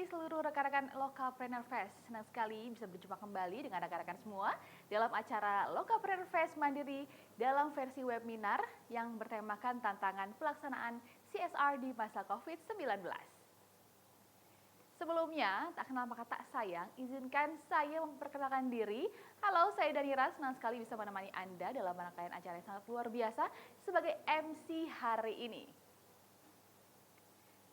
seluruh rekan-rekan Lokalpreneur Fest. Senang sekali bisa berjumpa kembali dengan rekan-rekan semua dalam acara Lokalpreneur Fest Mandiri dalam versi webinar yang bertemakan tantangan pelaksanaan CSR di masa COVID-19. Sebelumnya, tak kenal maka tak sayang, izinkan saya memperkenalkan diri. Halo, saya Danira, senang sekali bisa menemani Anda dalam rangkaian acara yang sangat luar biasa sebagai MC hari ini.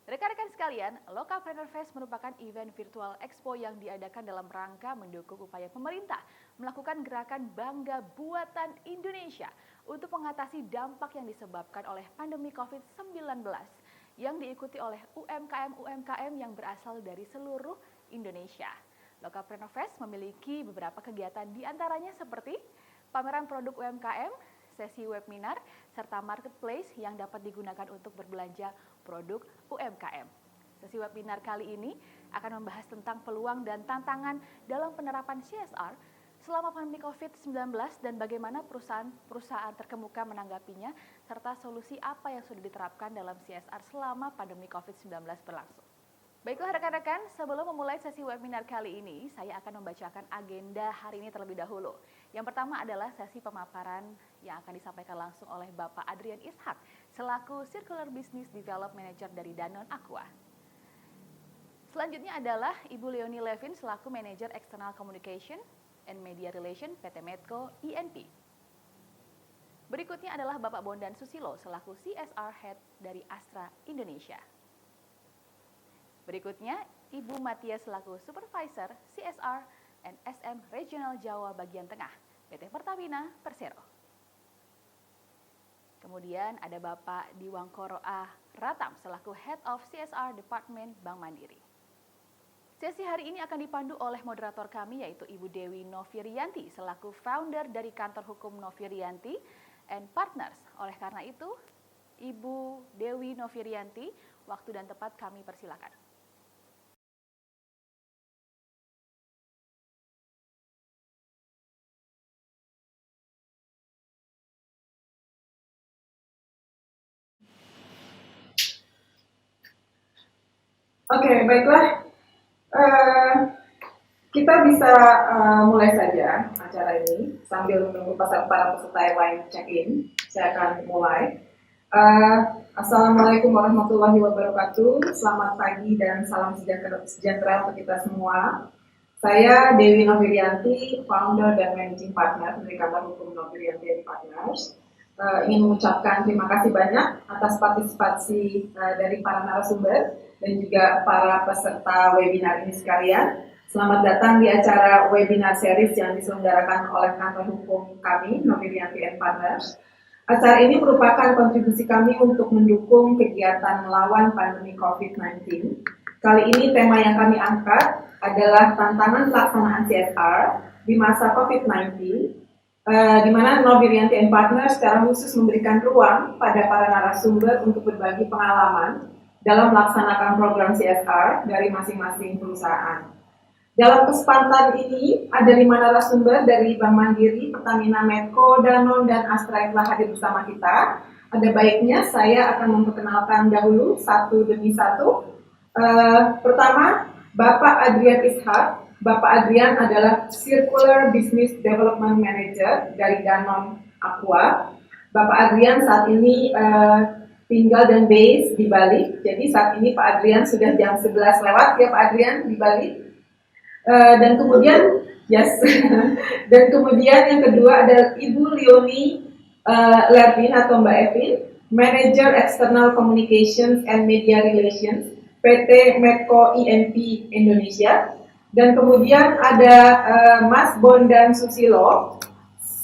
Rekan-rekan sekalian, Lokalpreneur Fest merupakan event virtual expo yang diadakan dalam rangka mendukung upaya pemerintah melakukan gerakan Bangga Buatan Indonesia untuk mengatasi dampak yang disebabkan oleh pandemi COVID-19 yang diikuti oleh UMKM-UMKM yang berasal dari seluruh Indonesia. Lokalpreneur Fest memiliki beberapa kegiatan diantaranya seperti pameran produk UMKM, sesi webinar, serta marketplace yang dapat digunakan untuk berbelanja produk UMKM. Sesi webinar kali ini akan membahas tentang peluang dan tantangan dalam penerapan CSR selama pandemi COVID-19 dan bagaimana perusahaan terkemuka menanggapinya, serta solusi apa yang sudah diterapkan dalam CSR selama pandemi COVID-19 berlangsung. Baiklah rekan-rekan, sebelum memulai sesi webinar kali ini, saya akan membacakan agenda hari ini terlebih dahulu. Yang pertama adalah sesi pemaparan yang akan disampaikan langsung oleh Bapak Adrian Ishak, selaku Circular Business Development Manager dari Danone Aqua. Selanjutnya adalah Ibu Leonie Levin, selaku Manager External Communication and Media Relation PT Medco INP. Berikutnya adalah Bapak Bondan Susilo, selaku CSR Head dari Astra Indonesia. Berikutnya, Ibu Matia selaku Supervisor CSR and SM Regional Jawa Bagian Tengah, PT Pertamina Persero. Kemudian ada Bapak Diwangkoro A. Ratam selaku Head of CSR Department Bank Mandiri. Sesi hari ini akan dipandu oleh moderator kami yaitu Ibu Dewi Novirianti selaku founder dari kantor hukum Novirianti and Partners. Oleh karena itu, Ibu Dewi Novirianti, waktu dan tempat kami persilakan. Oke, baiklah. Kita bisa mulai saja acara ini sambil menunggu para peserta yang lain check-in. Saya akan mulai. Assalamualaikum warahmatullahi wabarakatuh. Selamat pagi dan salam sejahtera untuk kita semua. Saya Dewi Novirianti, founder dan managing partner dari kantor hukum Novirianti and Partners. Ingin mengucapkan terima kasih banyak atas partisipasi dari para narasumber dan juga para peserta webinar ini sekalian. Selamat datang di acara webinar series yang diselenggarakan oleh kantor hukum kami, Novirianti and Partners. Acara ini merupakan kontribusi kami untuk mendukung kegiatan melawan pandemi COVID-19. Kali ini tema yang kami angkat adalah tantangan pelaksanaan CSR di masa COVID-19, di mana Novirianti and Partners secara khusus memberikan ruang pada para narasumber untuk berbagi pengalaman dalam melaksanakan program CSR dari masing-masing perusahaan. Dalam kesempatan ini, ada 5 narasumber dari Bank Mandiri, Pertamina, Medco, Danone, dan Astra yang telah hadir bersama kita. Ada baiknya saya akan memperkenalkan dahulu satu demi satu. Pertama, Bapak Adrian Ishak. Bapak Adrian adalah Circular Business Development Manager dari Danone Aqua. Bapak Adrian saat ini tinggal dan base di Bali. Jadi saat ini Pak Adrian sudah jam 11 lewat ya Pak Adrian di Bali. Dan kemudian dan kemudian yang kedua adalah Ibu Leonie Levin atau Mbak Evin, Manager External Communications and Media Relations PT Medco INP Indonesia. Dan kemudian ada Mas Bondan Susilo,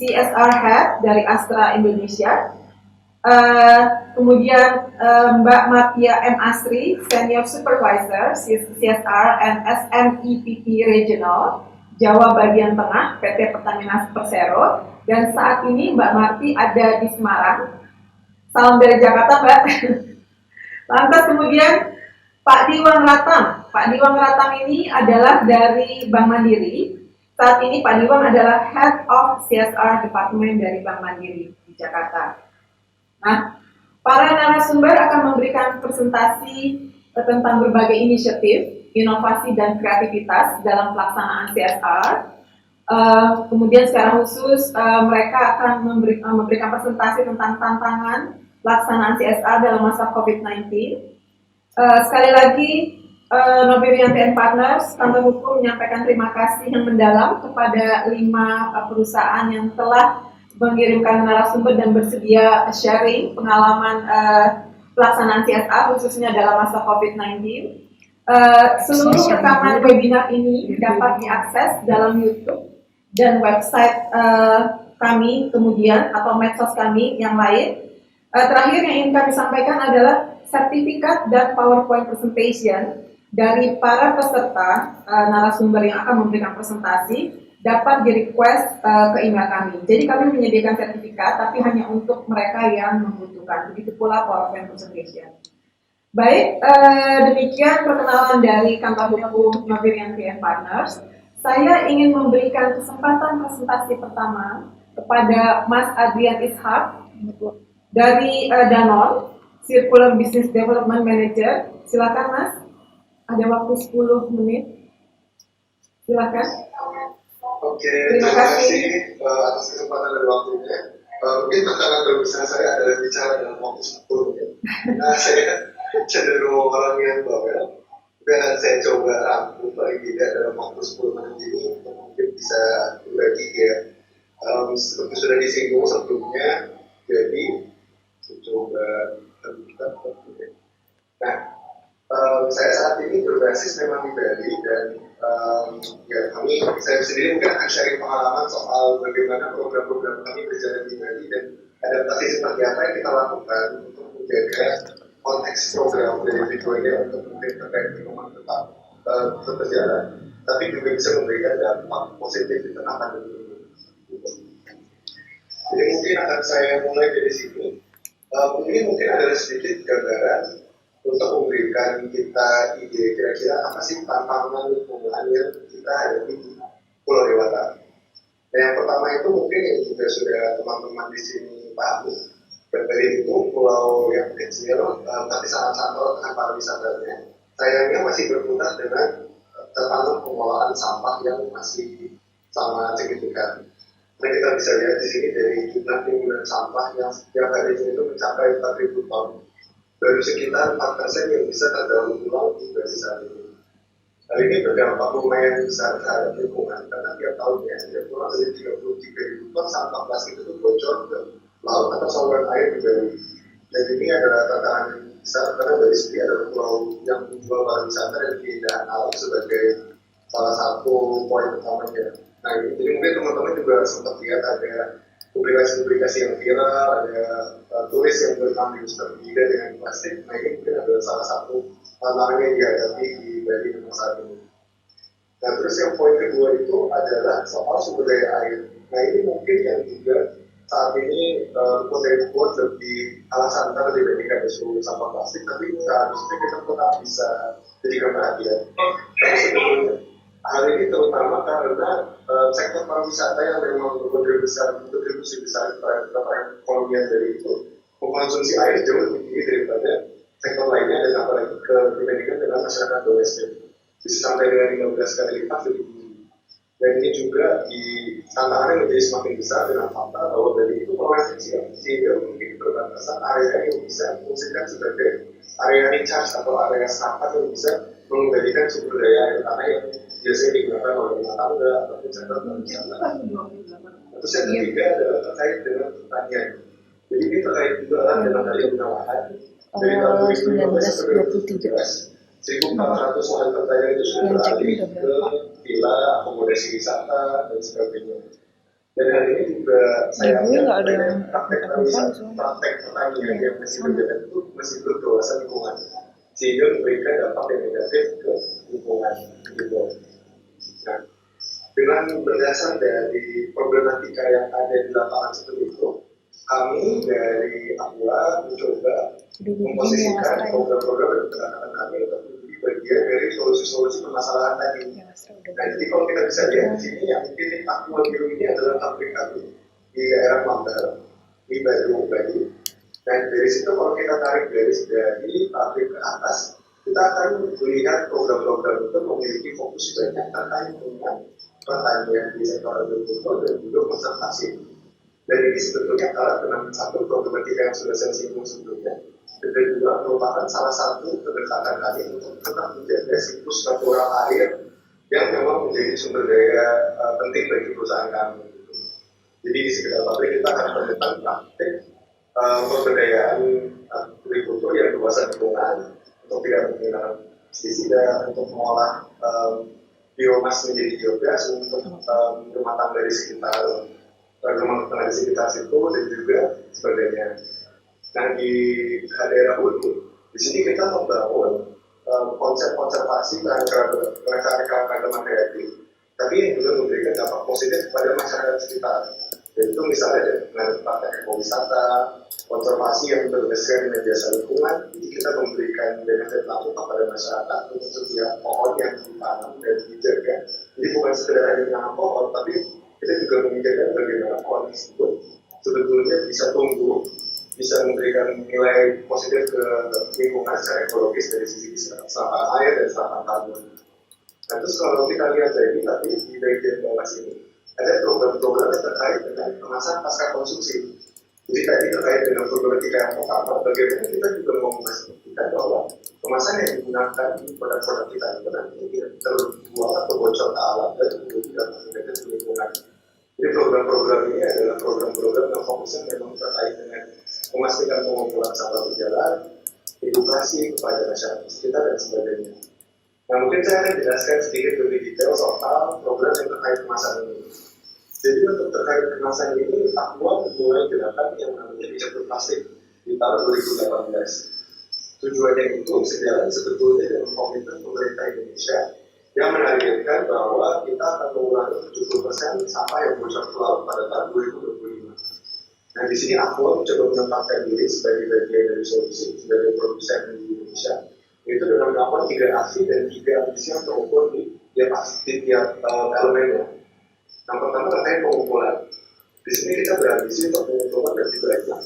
CSR Head dari Astra Indonesia. Kemudian Mbak Matia M. Asri, Senior Supervisor CSR and SMEPP Regional Jawa Bagian Tengah PT Pertamina Persero. Dan saat ini Mbak Marti ada di Semarang. Salam dari Jakarta Mbak. Lantas kemudian Pak Diwang Ratam. Pak Diwang Ratam ini adalah dari Bank Mandiri. Saat ini Pak Diwang adalah Head of CSR Department dari Bank Mandiri di Jakarta. Nah, para narasumber akan memberikan presentasi tentang berbagai inisiatif inovasi dan kreativitas dalam pelaksanaan CSR. Kemudian secara khusus mereka akan memberikan presentasi tentang tantangan pelaksanaan CSR dalam masa COVID-19. Sekali lagi, Novirianti and Partners, kantor hukum menyampaikan terima kasih yang mendalam kepada 5 perusahaan yang telah mengirimkan narasumber dan bersedia sharing pengalaman pelaksanaan CSR khususnya dalam masa COVID-19. Seluruh rekaman webinar ini dapat diakses dalam YouTube dan website kami kemudian atau medsos kami yang lain. Terakhir yang ingin kami sampaikan adalah sertifikat dan PowerPoint presentation dari para peserta narasumber yang akan memberikan presentasi dapat di-request ke email kami. Jadi kami menyediakan sertifikat, tapi hanya untuk mereka yang membutuhkan. Begitu pula PowerPoint presentation. Baik, demikian perkenalan dari kantor hukum Novirianti and Partners. Saya ingin memberikan kesempatan presentasi pertama kepada Mas Adrian Ishak dari Danone, Circular Business Development Manager. Silakan Mas, ada waktu 10 menit. Silakan. Oke, terima kasih atas kesempatan dan waktunya. Mungkin tantangan terbesar saya adalah bicara dalam waktu 10 menit. Nah, saya cenderung orang yang bawel. Dan saya coba rangkum paling tidak dalam waktu 10 menit ini untuk mungkin bisa berbagi ya. Seperti sudah disinggung sebelumnya, jadi saya coba terbuka. Nah, saya saat ini berbasis memang di Bali dan ya saya sendiri mungkin akan sharing pengalaman soal bagaimana program-program kami berjalan di Bali dan adaptasi seperti apa yang kita lakukan untuk menjaga konteks program dari virtualnya untuk mungkin terkait dengan tetap berjalan, tapi juga bisa memberikan dampak positif di tengah pandemi ini. Jadi mungkin akan saya mulai dari sini. Ini mungkin adalah sedikit gambaran untuk memberikan kita ide kira-kira apa sih tantangan lingkungan yang kita hadapi di Pulau Dewata. Nah, yang pertama itu mungkin yang juga sudah teman-teman di sini pahami. Bali itu pulau yang kecil, tapi sangat santol dengan pariwisatanya. Sayangnya masih berputar dengan tatanan pengelolaan sampah yang masih sangat signifikan. Nah, kita bisa lihat di sini dari jumlah timbunan sampah yang setiap harinya itu mencapai 4.000 ton. Baru sekitar 4% yang bisa terdaur ulang di basis saat ini. Hal ini berdampak lumayan besar terhadap lingkungan karena tiap tahunnya ada kurang dari 33.000 ton sampah plastik itu bocor ke laut atau saluran air di Bali. Dan ini adalah tantangan yang besar karena Bali sendiri adalah pulau yang menjual pariwisata dan keindahan alam sebagai salah satu poin utamanya. Nah, jadi mungkin teman-teman juga sempat lihat ada publikasi-publikasi yang viral, ada turis yang berenang di Nusa Penida dengan plastik. Nah, ini mungkin adalah salah satu tantangan yang dihadapi di Bali untuk saat ini. Nah, terus yang poin kedua itu adalah soal sumber daya air. Nah, ini mungkin yang juga saat ini potensi buat lebih alasan kita dibandingkan isu sampah plastik, tapi seharusnya kita tetap bisa jadikan perhatian. Tapi sebetulnya hal ini terutama karena sektor pariwisata yang memang berkontribusi besar terhadap perekonomian dari itu mengkonsumsi air jauh lebih tinggi daripada sektor lainnya dan apalagi dibandingkan dengan masyarakat domestik bisa sampai dengan 15 kali lipat lebih tinggi. Dan ini juga di tantangannya menjadi semakin besar dengan fakta bahwa dari itu proyek kecil sehingga mungkin perbatasan area yang bisa fungsikan sebagai area recharge atau area sampah yang bisa mengembalikan sumber daya air tanah yang biasanya digunakan oleh rumah tangga atau sektor pariwisata. Terus yang ketiga adalah terkait dengan pertanian. Jadi ini terkait juga dengan dari penawaran dari tahun 2015 ke 2017. 1.400 lahan pertanian itu sudah beralih ke villa, akomodasi wisata, dan sebagainya. Dan hal ini juga sayangnya praktek pertanian yang masih berjalan itu masih belum dewasa lingkungan, sehingga memberikan dampak yang negatif ke lingkungan. Gitu. Nah, dengan berdasar dari problematika yang ada di lapangan seperti itu, kami dari Aqua mencoba memposisikan program-program dan pendekatan kami untuk menjadi bagian dari solusi-solusi permasalahan tadi. Nah, jadi kalau kita bisa lihat di sini yang titik Aqua Biru ini adalah pabrik kami di daerah Manggar, di Bandung, Bali. Dan dari situ kalau kita tarik garis dari pabrik ke atas, kita akan melihat program-program itu memiliki fokus banyak terkait dengan pertanian di sektor agrikultur dan juga konservasi. Dan ini sebetulnya kalah dengan satu problematika yang sudah saya singgung sebelumnya. Dan juga merupakan salah satu pendekatan kami untuk tetap menjaga siklus natural air yang memang menjadi sumber daya penting bagi perusahaan kami. Jadi di sekitar pabrik kita akan melakukan praktik pemberdayaan agrikultur yang berbasis lingkungan untuk tidak menggunakan pestisida, untuk mengolah biomas menjadi biogas untuk rumah tangga di sekitar situ dan juga sebagainya. Nah di daerah hulu, di sini kita membangun konsep konservasi keanekaragaman hayati, tapi yang juga memberikan dampak positif kepada masyarakat sekitar. Yaitu misalnya dengan praktek ekowisata, konservasi yang berdasarkan dengan jasa lingkungan, jadi kita memberikan benefit langsung kepada masyarakat untuk setiap pohon yang ditanam dan dijaga. Jadi bukan sekedar hanya menanam pohon, tapi kita juga memikirkan bagaimana pohon tersebut sebetulnya bisa tumbuh, bisa memberikan nilai positif ke lingkungan secara ekologis dari sisi serapan air dan serapan karbon. Nah terus kalau kita lihat lagi tadi di bagian bawah sini, ada program-program yang terkait dengan kemasan pasca konsumsi. Jadi tadi terkait dengan problematika yang pertama, bagaimana kita juga mau memastikan bahwa kemasan yang digunakan di produk-produk kita itu nanti tidak terjual atau bocor ke alam dan kemudian tidak negatif ke lingkungan. Jadi program-program ini adalah program-program yang fokusnya memang terkait dengan memastikan pengumpulan sampah berjalan, edukasi kepada masyarakat sekitar dan sebagainya. Nah mungkin saya akan jelaskan sedikit lebih detail soal program yang terkait kemasan ini. Jadi untuk terkait kemasan ini, Aqua mulai gerakan yang namanya Hijab Plastik di tahun 2018. Tujuannya itu sejalan sebetulnya dengan komitmen pemerintah Indonesia yang menargetkan bahwa kita akan mengurangi 70% sampah yang bocor ke laut pada tahun 2025. Nah di sini Aqua mencoba menempatkan diri sebagai bagian dari solusi sebagai produsen di Indonesia, yaitu dengan melakukan 3 aksi dan 3 ambisi yang terukur di tiap elemennya. Yang pertama terkait pengumpulan. Di sini kita berambisi untuk mengumpulkan lebih banyak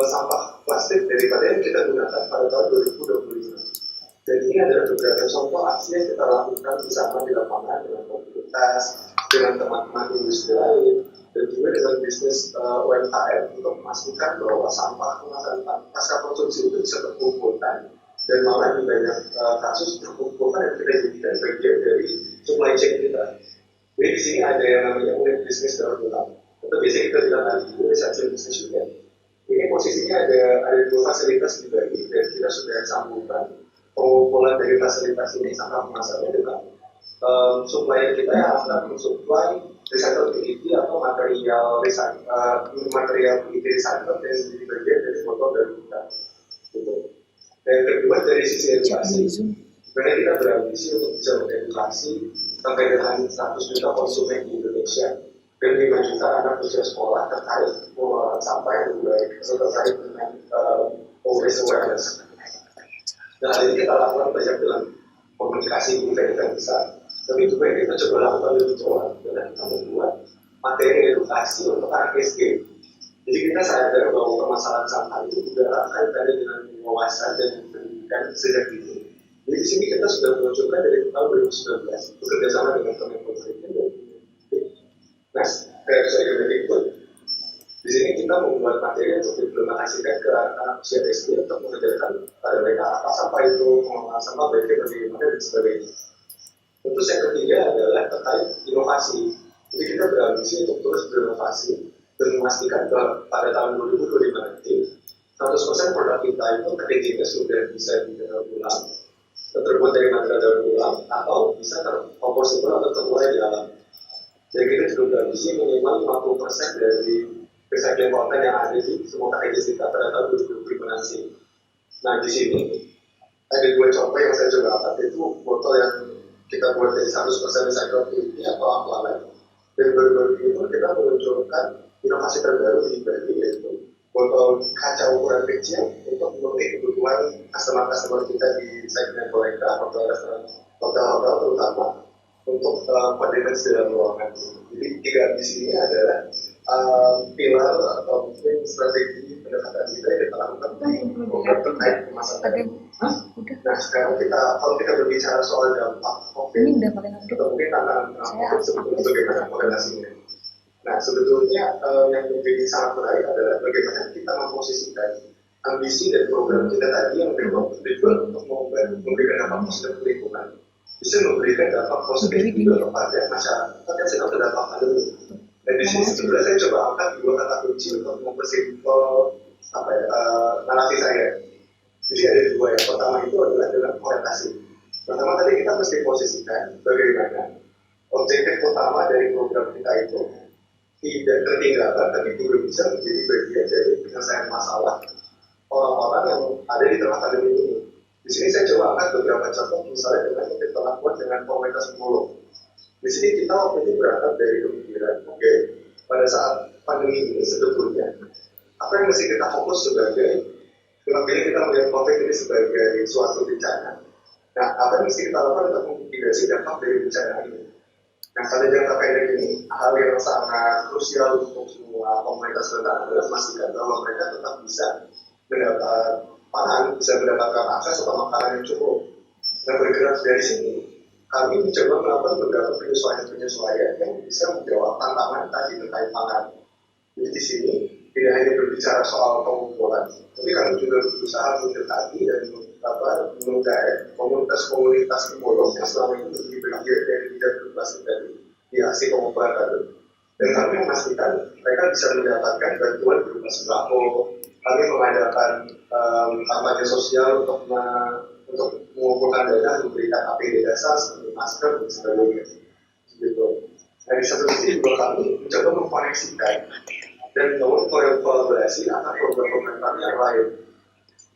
sampah plastik daripada yang kita gunakan pada tahun 2025. Dan ini adalah beberapa contoh aksi yang kita lakukan bersama di lapangan dengan komunitas, dengan teman-teman industri lain, dan juga dengan bisnis UMKM untuk memastikan bahwa sampah kemasan pasca konsumsi itu bisa terkumpulkan dan malah di banyak kasus terkumpulkan dan kita jadikan bagian dari supply chain kita. Jadi di sini ada yang namanya unit bisnis daur ulang, atau biasanya kita bilang lagi recycling business unit. Ini posisinya ada 2 fasilitas dibagi dan kita sudah sambungkan pengumpulan dari fasilitas ini sampai kemasannya dengan supplier kita yang akan mensuplai recycle PET atau material PET recycle yang menjadi bagian dari botol dari kita. Gitu. Dan kedua dari sisi edukasi, sebenarnya kita berambisi untuk bisa mengedukasi sampai dengan 100 juta konsumen di Indonesia dan 5 juta anak usia sekolah terkait pengelolaan sampah yang lebih baik atau terkait dengan waste awareness. Dan hal ini kita lakukan banyak dalam komunikasi di event besar. Tapi juga kita coba lakukan lebih jauh dengan kita membuat materi edukasi untuk anak SD. Jadi kita sadar bahwa permasalahan sampah itu juga kaitannya dengan wawasan dan pendidikan sejak dini. Jadi di sini kita sudah menunjukkan dari tahun 2019 bekerjasama dengan Kementerian dan Nah, kayak saya ikut. Di sini kita membuat materi untuk diimplementasikan ke anak usia SD untuk mengajarkan pada mereka apa sampah itu, pengelolaan sampah, bagaimana dan sebagainya. Terus yang ketiga adalah terkait inovasi. Jadi kita berambisi untuk terus berinovasi dan memastikan bahwa pada tahun 2025 nanti 100% produk kita itu packagingnya sudah bisa didaur ulang, terbuat dari material daur ulang atau bisa terkompostibel atau terurai di alam. Jadi kita juga berambisi minimal 50% dari recycling konten yang ada di semua packaging kita pada tahun 2025 nanti. Nah di sini ada 2 contoh yang saya coba angkat, yaitu botol yang kita buat dari 100% recycle PET atau aqualine. Dan baru-baru itu kita menunjukkan inovasi terbaru di Bali, yaitu botol kaca ukuran kecil untuk memenuhi kebutuhan customer-customer kita di segmen horeca, hotel-restoran, hotel-hotel terutama untuk kondenans dalam ruangan. Jadi 3 di sini adalah pilar atau mungkin strategi pendekatan kita yang kita lakukan di program terkait kemasan Nah, sekarang kalau kita berbicara soal dampak COVID, atau mungkin tantangan COVID sebetulnya bagaimana korelasinya. Nah, sebetulnya yang menjadi sangat menarik adalah bagaimana kita memposisikan ambisi dan program kita tadi yang bertujuan untuk memberikan dampak positif lingkungan, bisa memberikan dampak positif juga kepada masyarakat yang sedang terdampak pandemi. Dan di sini sebetulnya saya coba angkat dua kata kunci untuk mempersimpel narasi saya. Jadi ada dua, yang pertama itu adalah dengan orientasi. Pertama tadi kita mesti posisikan bagaimana objektif utama dari program kita itu tidak tertinggalkan, tapi juga bisa menjadi bagian dari penyelesaian masalah orang-orang yang ada di tengah pandemi ini. Di sini saya coba angkat beberapa contoh, misalnya dengan yang kita lakukan dengan komunitas pemulung. Di sini kita waktu itu berangkat dari pemikiran, oke, pada saat pandemi ini sebetulnya apa yang mesti kita fokus sebagai, kita melihat COVID ini sebagai suatu bencana. Nah, apa yang mesti kita lakukan untuk memitigasi dampak dari bencana ini? Nah, pada jangka pendek ini, hal yang sangat krusial untuk semua komunitas rentan adalah memastikan bahwa mereka tetap bisa mendapat pangan, bisa mendapatkan akses atau makanan yang cukup. Nah, bergerak dari sini, kami mencoba melakukan beberapa penyesuaian yang bisa menjawab tantangan tadi terkait pangan. Jadi di sini tidak hanya berbicara soal pengumpulan, tapi kami juga berusaha mendekati dan menggait komunitas-komunitas pemulung yang selama ini menjadi bagian dari bidang berbasis tadi di aksi pengumpulan tadi. Dan kami memastikan mereka bisa mendapatkan bantuan berupa sembako. Kami mengadakan kampanye sosial untuk mengumpulkan dana, memberikan APD dasar seperti masker dan sebagainya. Gitu. Nah, di satu sisi juga kami mencoba mengkoneksikan dan membangun kolaborasi antar program-program kami yang lain.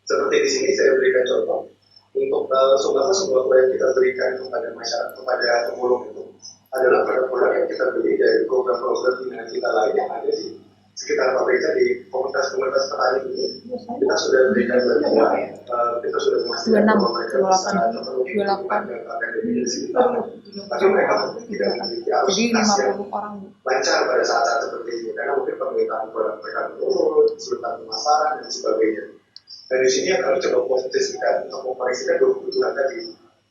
Seperti di sini saya berikan contoh untuk sumbangan proyek kita berikan kepada masyarakat, kepada pemulung itu adalah produk-produk yang kita beli dari program-program binaan kita lain yang ada di sekitar pabrik di komunitas-komunitas petani ini. Kita sudah berikan bantuan, kita sudah memastikan bahwa mereka bisa terpenuhi kebutuhan dan pakai di sekitar. Tapi mereka tidak memiliki arus kas yang lancar pada saat-saat seperti ini, karena mungkin permintaan produk mereka menurun, kesulitan pemasaran dan sebagainya. Dan di sini yang kami coba posisikan untuk memproyeksikan dua kebutuhan tadi.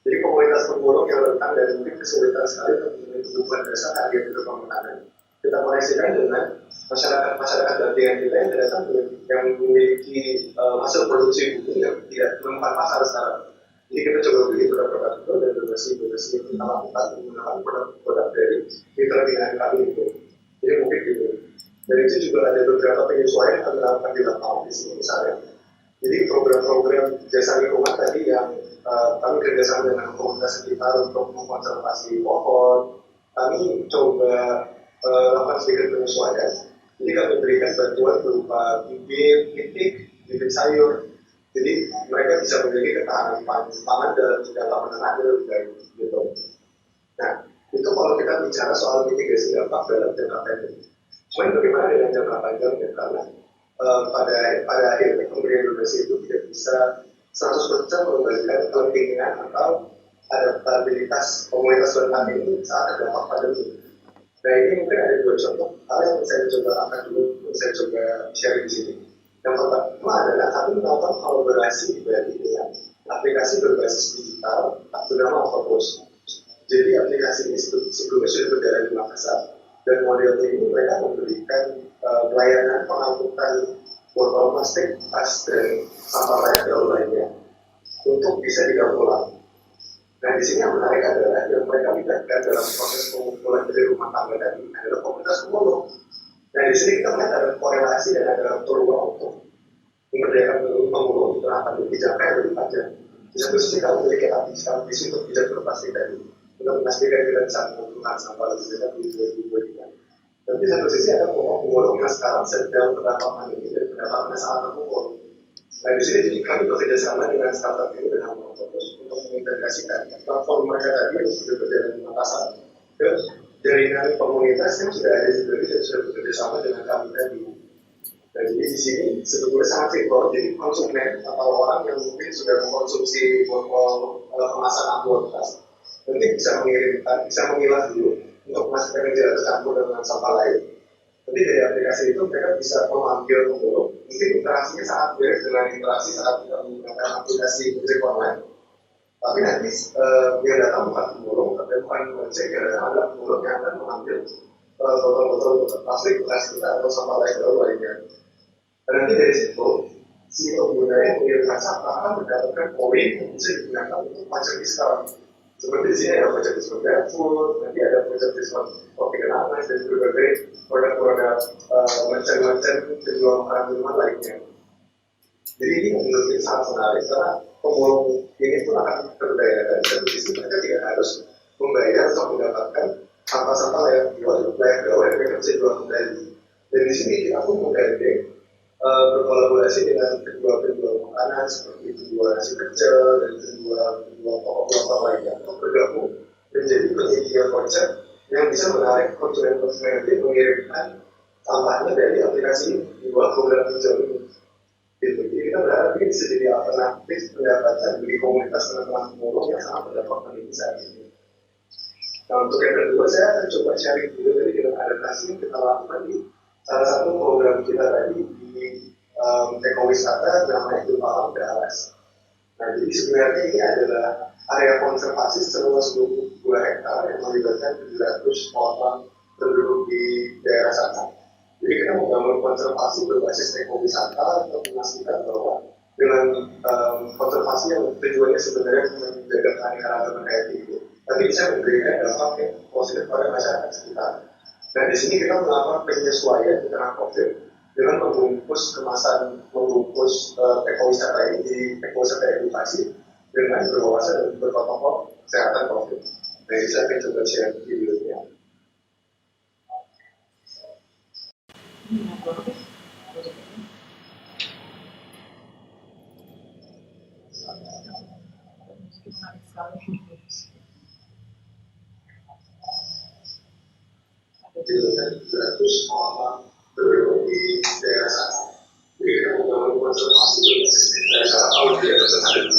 Jadi komunitas pemulung yang rentan dan mungkin kesulitan sekali untuk memenuhi kebutuhan dasar harga untuk makanan, kita koneksikan dengan masyarakat dampingan kita yang datang yang memiliki hasil produksi bumi yang tidak menemukan pasar sekarang. Jadi kita coba beli produk-produk itu dan donasi yang kita lakukan menggunakan produk-produk dari mitra binaan kami itu. Jadi mungkin gitu. Dan itu juga ada beberapa penyesuaian yang kami lakukan di lapangan di sini misalnya. Jadi program-program jasa lingkungan tadi yang kami kerjasama dengan komunitas sekitar untuk mengkonservasi pohon, kami coba lakukan sedikit penyesuaian. Jadi kami berikan bantuan berupa bibit sayur. Jadi mereka bisa memiliki ketahanan pangan dalam jangka menengah dan lebih baik. Gitu. Nah, itu kalau kita bicara soal mitigasi dampak dalam jangka pendek. Cuma bagaimana dengan jangka panjang ya? Karena pada akhirnya pemberian donasi itu tidak bisa 100% mengembalikan kepentingan atau adaptabilitas komunitas rentan ini saat terdampak pandemi. Nah, ini mungkin ada dua contoh hal yang saya coba angkat dulu, saya coba share di sini. Yang pertama adalah kami melakukan kolaborasi dengan aplikasi berbasis digital bernama Octopus. Jadi aplikasi ini sebelumnya sudah berjalan di Makassar dan modelnya ini mereka memberikan pelayanan pengangkutan botol plastik, tas dan sampah layak daur lainnya untuk bisa didaur ulang. Nah, di sini yang menarik adalah yang mereka libatkan dalam proses pengumpulan dari rumah tangga tadi adalah komunitas pemulung. Nah, di sini kita melihat ada korelasi dan ada peluang untuk memberdayakan pemulung di tengah pandemi jangka yang lebih panjang. Di satu sisi kami memiliki ambisi untuk bisa berplastik tadi, untuk memastikan kita bisa mengumpulkan sampah lebih banyak di 2023. Tapi di satu sisi ada pemulung yang sekarang sedang terdampak pandemi dan pendapatannya sangat terpukul. Nah, di sini jadi kami bekerja sama dengan startup ini dengan Octopus untuk mengintegrasikan platform mereka tadi yang sudah berjalan di Makassar ke jaringan komunitas yang sudah ada di Bali dan sudah bekerja sama dengan kami tadi. Dan jadi di sini sebetulnya sangat simpel. Jadi konsumen atau orang yang mungkin sudah mengkonsumsi botol kemasan akuaritas nanti bisa mengirimkan, bisa memilah dulu untuk memastikan tidak tercampur dengan sampah lain. Nanti dari aplikasi itu mereka bisa memanggil pemulung, mungkin interaksinya sangat mirip dengan interaksi saat kita menggunakan aplikasi ojek online. Tapi nanti yang datang bukan pemulung, tapi bukan ojek, yang datang adalah pemulung yang akan mengambil botol-botol plastik bekas kita atau sampah lainnya. Dan nanti dari situ si pengguna yang mengirimkan sampah akan mendapatkan poin yang bisa digunakan untuk pajak diskon. Seperti di sini ada pajak diskon GoFood, nanti ada pajak diskon kopi kenangan dan berbagai produk-produk macam-macam penjual makanan minuman lainnya. Jadi ini menurut saya sangat menarik karena pemulung ini pun akan terbayarkan dan di sini mereka tidak harus membayar atau mendapatkan sampah-sampah layak jual yang mereka bisa jual kembali. Dan di sini kita pun menggandeng berkolaborasi dengan penjual-penjual makanan seperti penjual nasi kecil dan penjual pokok-pokok lainnya untuk bergabung menjadi penyedia konsep yang bisa menarik konsumen-konsumen nanti mengirimkan sampahnya dari aplikasi ini di bawah program hijau ini. Gitu. Jadi kita berharap ini bisa jadi alternatif pendapatan bagi komunitas teman-teman pemulung yang sangat berdampak penting saat ini. Nah untuk yang kedua saya akan coba sharing dulu dari dengan adaptasi yang kita lakukan di salah satu program kita tadi di ekowisata namanya Dupalang Dalas. Nah jadi sebenarnya ini adalah area konservasi seluas 22 hektar yang melibatkan 700 orang penduduk di daerah sana. Jadi kita membangun konservasi berbasis ekowisata untuk memastikan bahwa dengan konservasi yang tujuannya sebenarnya menjaga keanekaragaman hayati itu, tapi bisa memberikan dampak yang positif pada masyarakat sekitar. Dan di sini kita melakukan penyesuaian di tengah COVID dengan membungkus ekowisata ini di ekowisata edukasi dengan berwawasan dan berprotokol kesehatan COVID. Nah ini saya akan coba share videonya. Dengan 700 orang penduduk di daerah sana. Jadi kita membangun konservasi dari cara audio tersebut.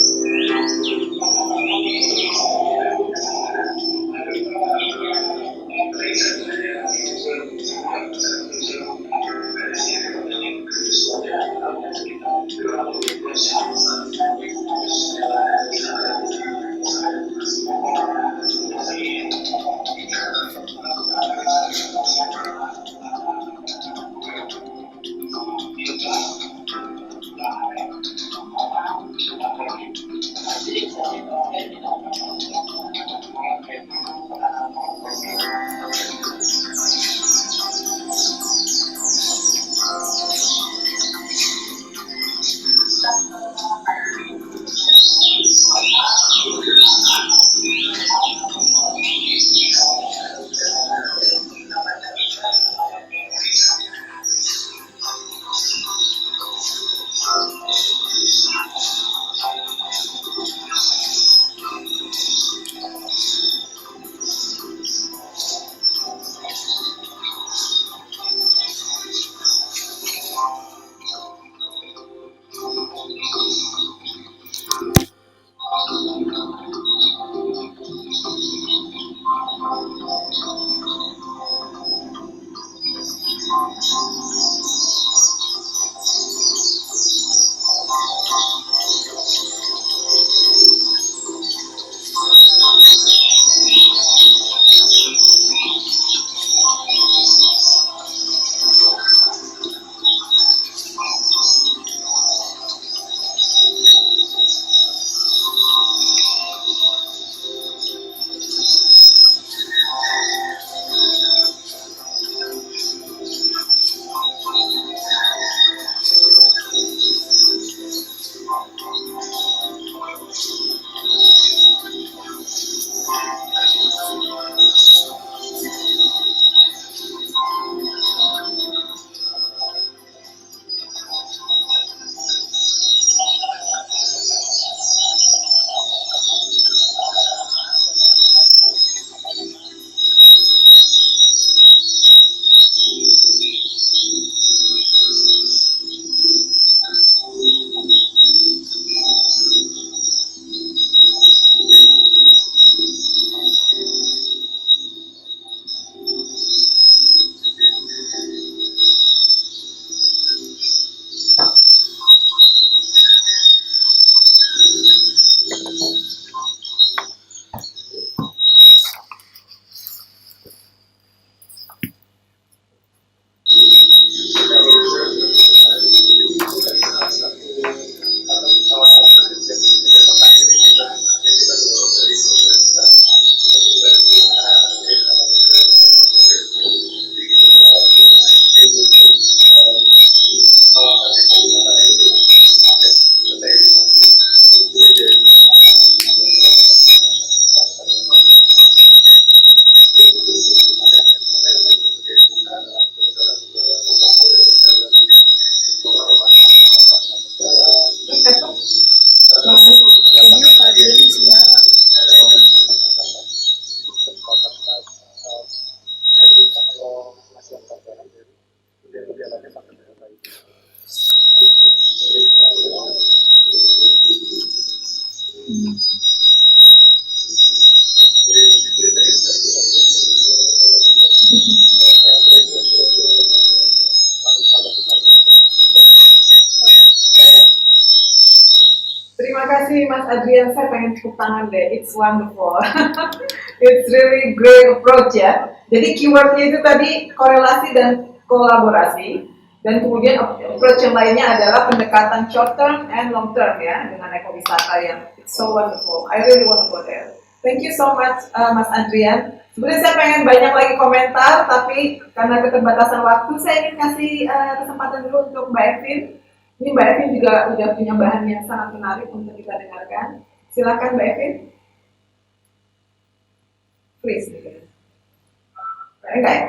Terima kasih Mas Adrian, saya pengen tepuk tangan deh, it's wonderful. It's really great approach ya. Jadi keywordnya itu tadi korelasi dan kolaborasi, dan kemudian approach yang lainnya adalah pendekatan short term and long term ya, dengan ekowisata yang it's so wonderful. I really want to go there. Thank you so much Mas Adrian. Sebenarnya saya pengen banyak lagi komentar, tapi karena keterbatasan waktu, saya ingin kasih kesempatan dulu untuk Mbak Evin. Ini Mbak Evin juga udah punya bahan yang sangat menarik untuk kita dengarkan. Silakan Mbak Evin. Please. Enggak ya?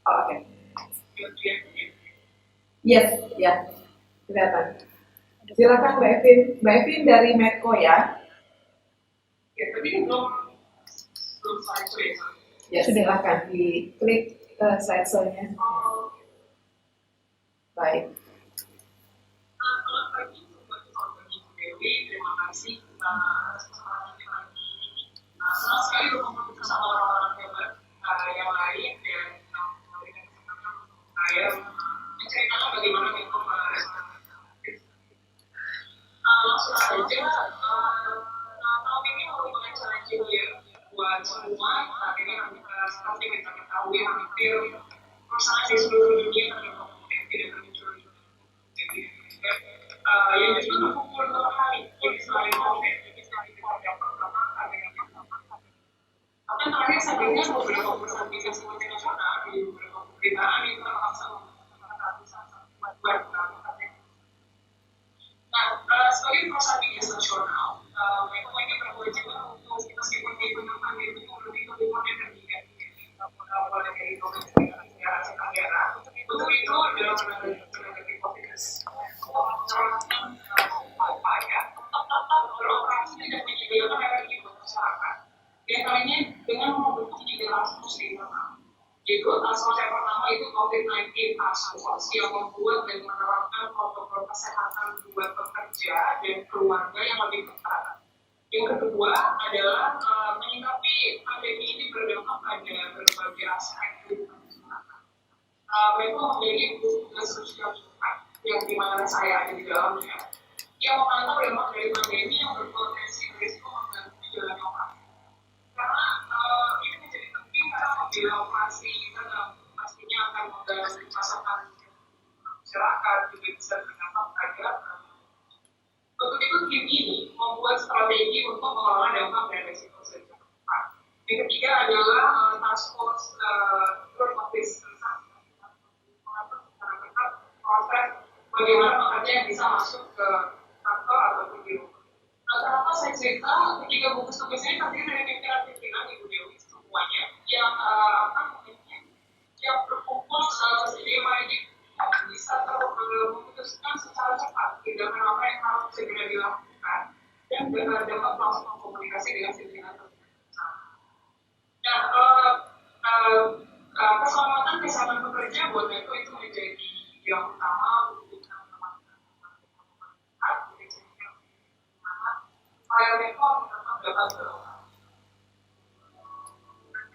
Oh, oke. Yes, ya. Kelihatan. Silakan Mbak Evin. Mbak Evin dari Medco ya. Ya, tapi belum slideshow ya. Ya, silakan diklik slideshow-nya. Baik. Selamat pagi, sobat Ibu Dewi. Terima kasih atas kesempatan yang lagi. Senang sekali berkumpul bersama orang-orang hebat yang lain dan memberikan kesempatan untuk saya menceritakan bagaimana Menko langsung saja. Tahun ini merupakan challenge year buat semua. Saat ini seperti kita ketahui hampir perusahaan di seluruh dunia terdapat yang tidak terkecuali yang justru terpukul dua kali. Jadi selain COVID, kita dapat pertama dengan tapi terakhir saya dengar beberapa perusahaan bisnis multinasional di beberapa pemberitaan itu terpaksa menggunakan ratusan buat sebagai perusahaan bisnis nasional, mereka berkewajiban untuk meskipun di tengah pandemi itu lebih modern mulai dari domestik negara negara untuk itu dalam menanggapi COVID mencerahkan upaya beroperasi dan menyediakan energi buat masyarakat. Di antaranya dengan membentuk 3 task internal. Yaitu task force yang pertama itu COVID-19 task force yang membuat dan menerapkan protokol kesehatan buat pekerja dan keluarga yang lebih ketat. Yang kedua adalah menyikapi pandemi ini berdampak pada berbagai aspek kehidupan masyarakat. Mereka memiliki tugas sosial yang dimana saya ada di dalamnya, yang memantau dampak dari pandemi yang berpotensi berisiko mengganggu jalannya operasi. Karena ini menjadi penting karena apabila operasi pastinya akan mengganggu pasokan masyarakat juga bisa berdampak pada. Untuk itu tim ini membuat strategi untuk mengelola dampak dan risiko secara cepat. Yang ketiga adalah task force front office mengatur secara ketat proses bagaimana pekerja yang bisa masuk ke kantor ataupun di rumah. Kenapa saya cerita ketika bungkus tugas ini terdiri dari pimpinan Ibu Dewi semuanya yang yang berkumpul sejauh ini bisa memutuskan secara cepat tindakan apa yang harus segera dilakukan dan dapat langsung komunikasi dengan pimpinan tersebut. Nah, keselamatan kesehatan pekerja buat Menko itu menjadi yang utama untuk supaya Menko dapat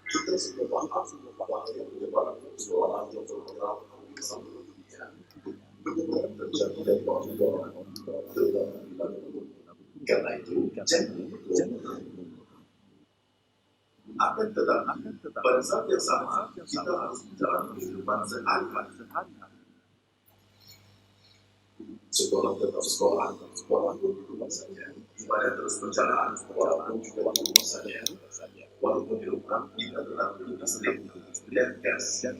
kita semua bahwa yang menyebabkan persoalan yang berpengaruh sama dunia benar-benar terjadi dari orang karena itu jangan akan tetapi pada saat yang sama kita harus menjalani kehidupan sehari-hari. Sekolah tetap sekolah pun di rumah saja. Ibadah terus berjalan walaupun juga di rumah saja. Walaupun di rumah kita tetap hidup listrik dan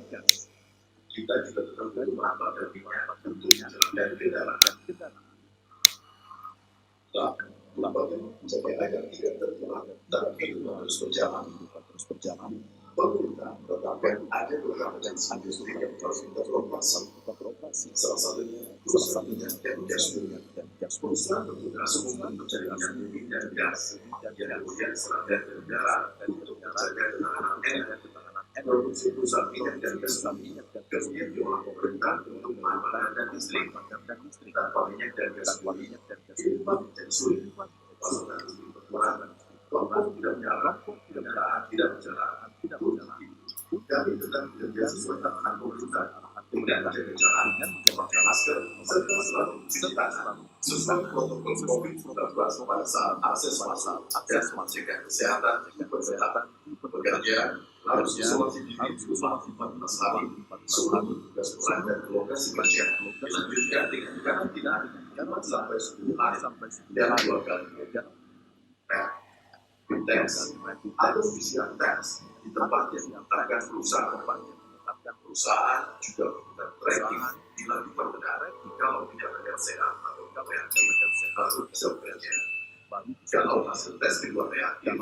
gas. Kita juga tetap butuh bahan dan minyak untuk jalan dan kendaraan. Bagaimana mencapai agar tidak tertular dalam kehidupan terus berjalan. Pemerintah menetapkan ada beberapa jenis industri yang harus kita beroperasi. Salah satunya perusahaan minyak dan gas bumi. Perusahaan bertugas umum mencari minyak bumi dan gas yang kemudian serah dan kendaraan untuk menjaga ketahanan energi. Produksi perusahaan minyak dan gas bumi kemudian diolah pemerintah untuk bahan dan listrik. Tanpa minyak dan gas bumi, kehidupan menjadi sulit. Pasokan listrik berkurang. Kalau tidak menyala, kendaraan tidak berjalan. Kami tetap bekerja sesuai arahan pemerintah dengan menjaga jarak, memakai masker, serta selalu mencuci tangan sesuai protokol COVID-19 pada saat akses masuk dan mencegah kesehatan bekerja harus isolasi diri di rumah 14 hari. Seluruh tugas pelanggan ke lokasi kerja dilanjutkan dengan karantina 4 sampai 10 hari dan 2 kali rapid test atau PCR test di tempat yang ditetapkan perusahaan. Perusahaan juga melakukan tracking bila diperbenar kalau dinyatakan sehat atau baru bisa bekerja. Kalau hasil tes keluar reaktif,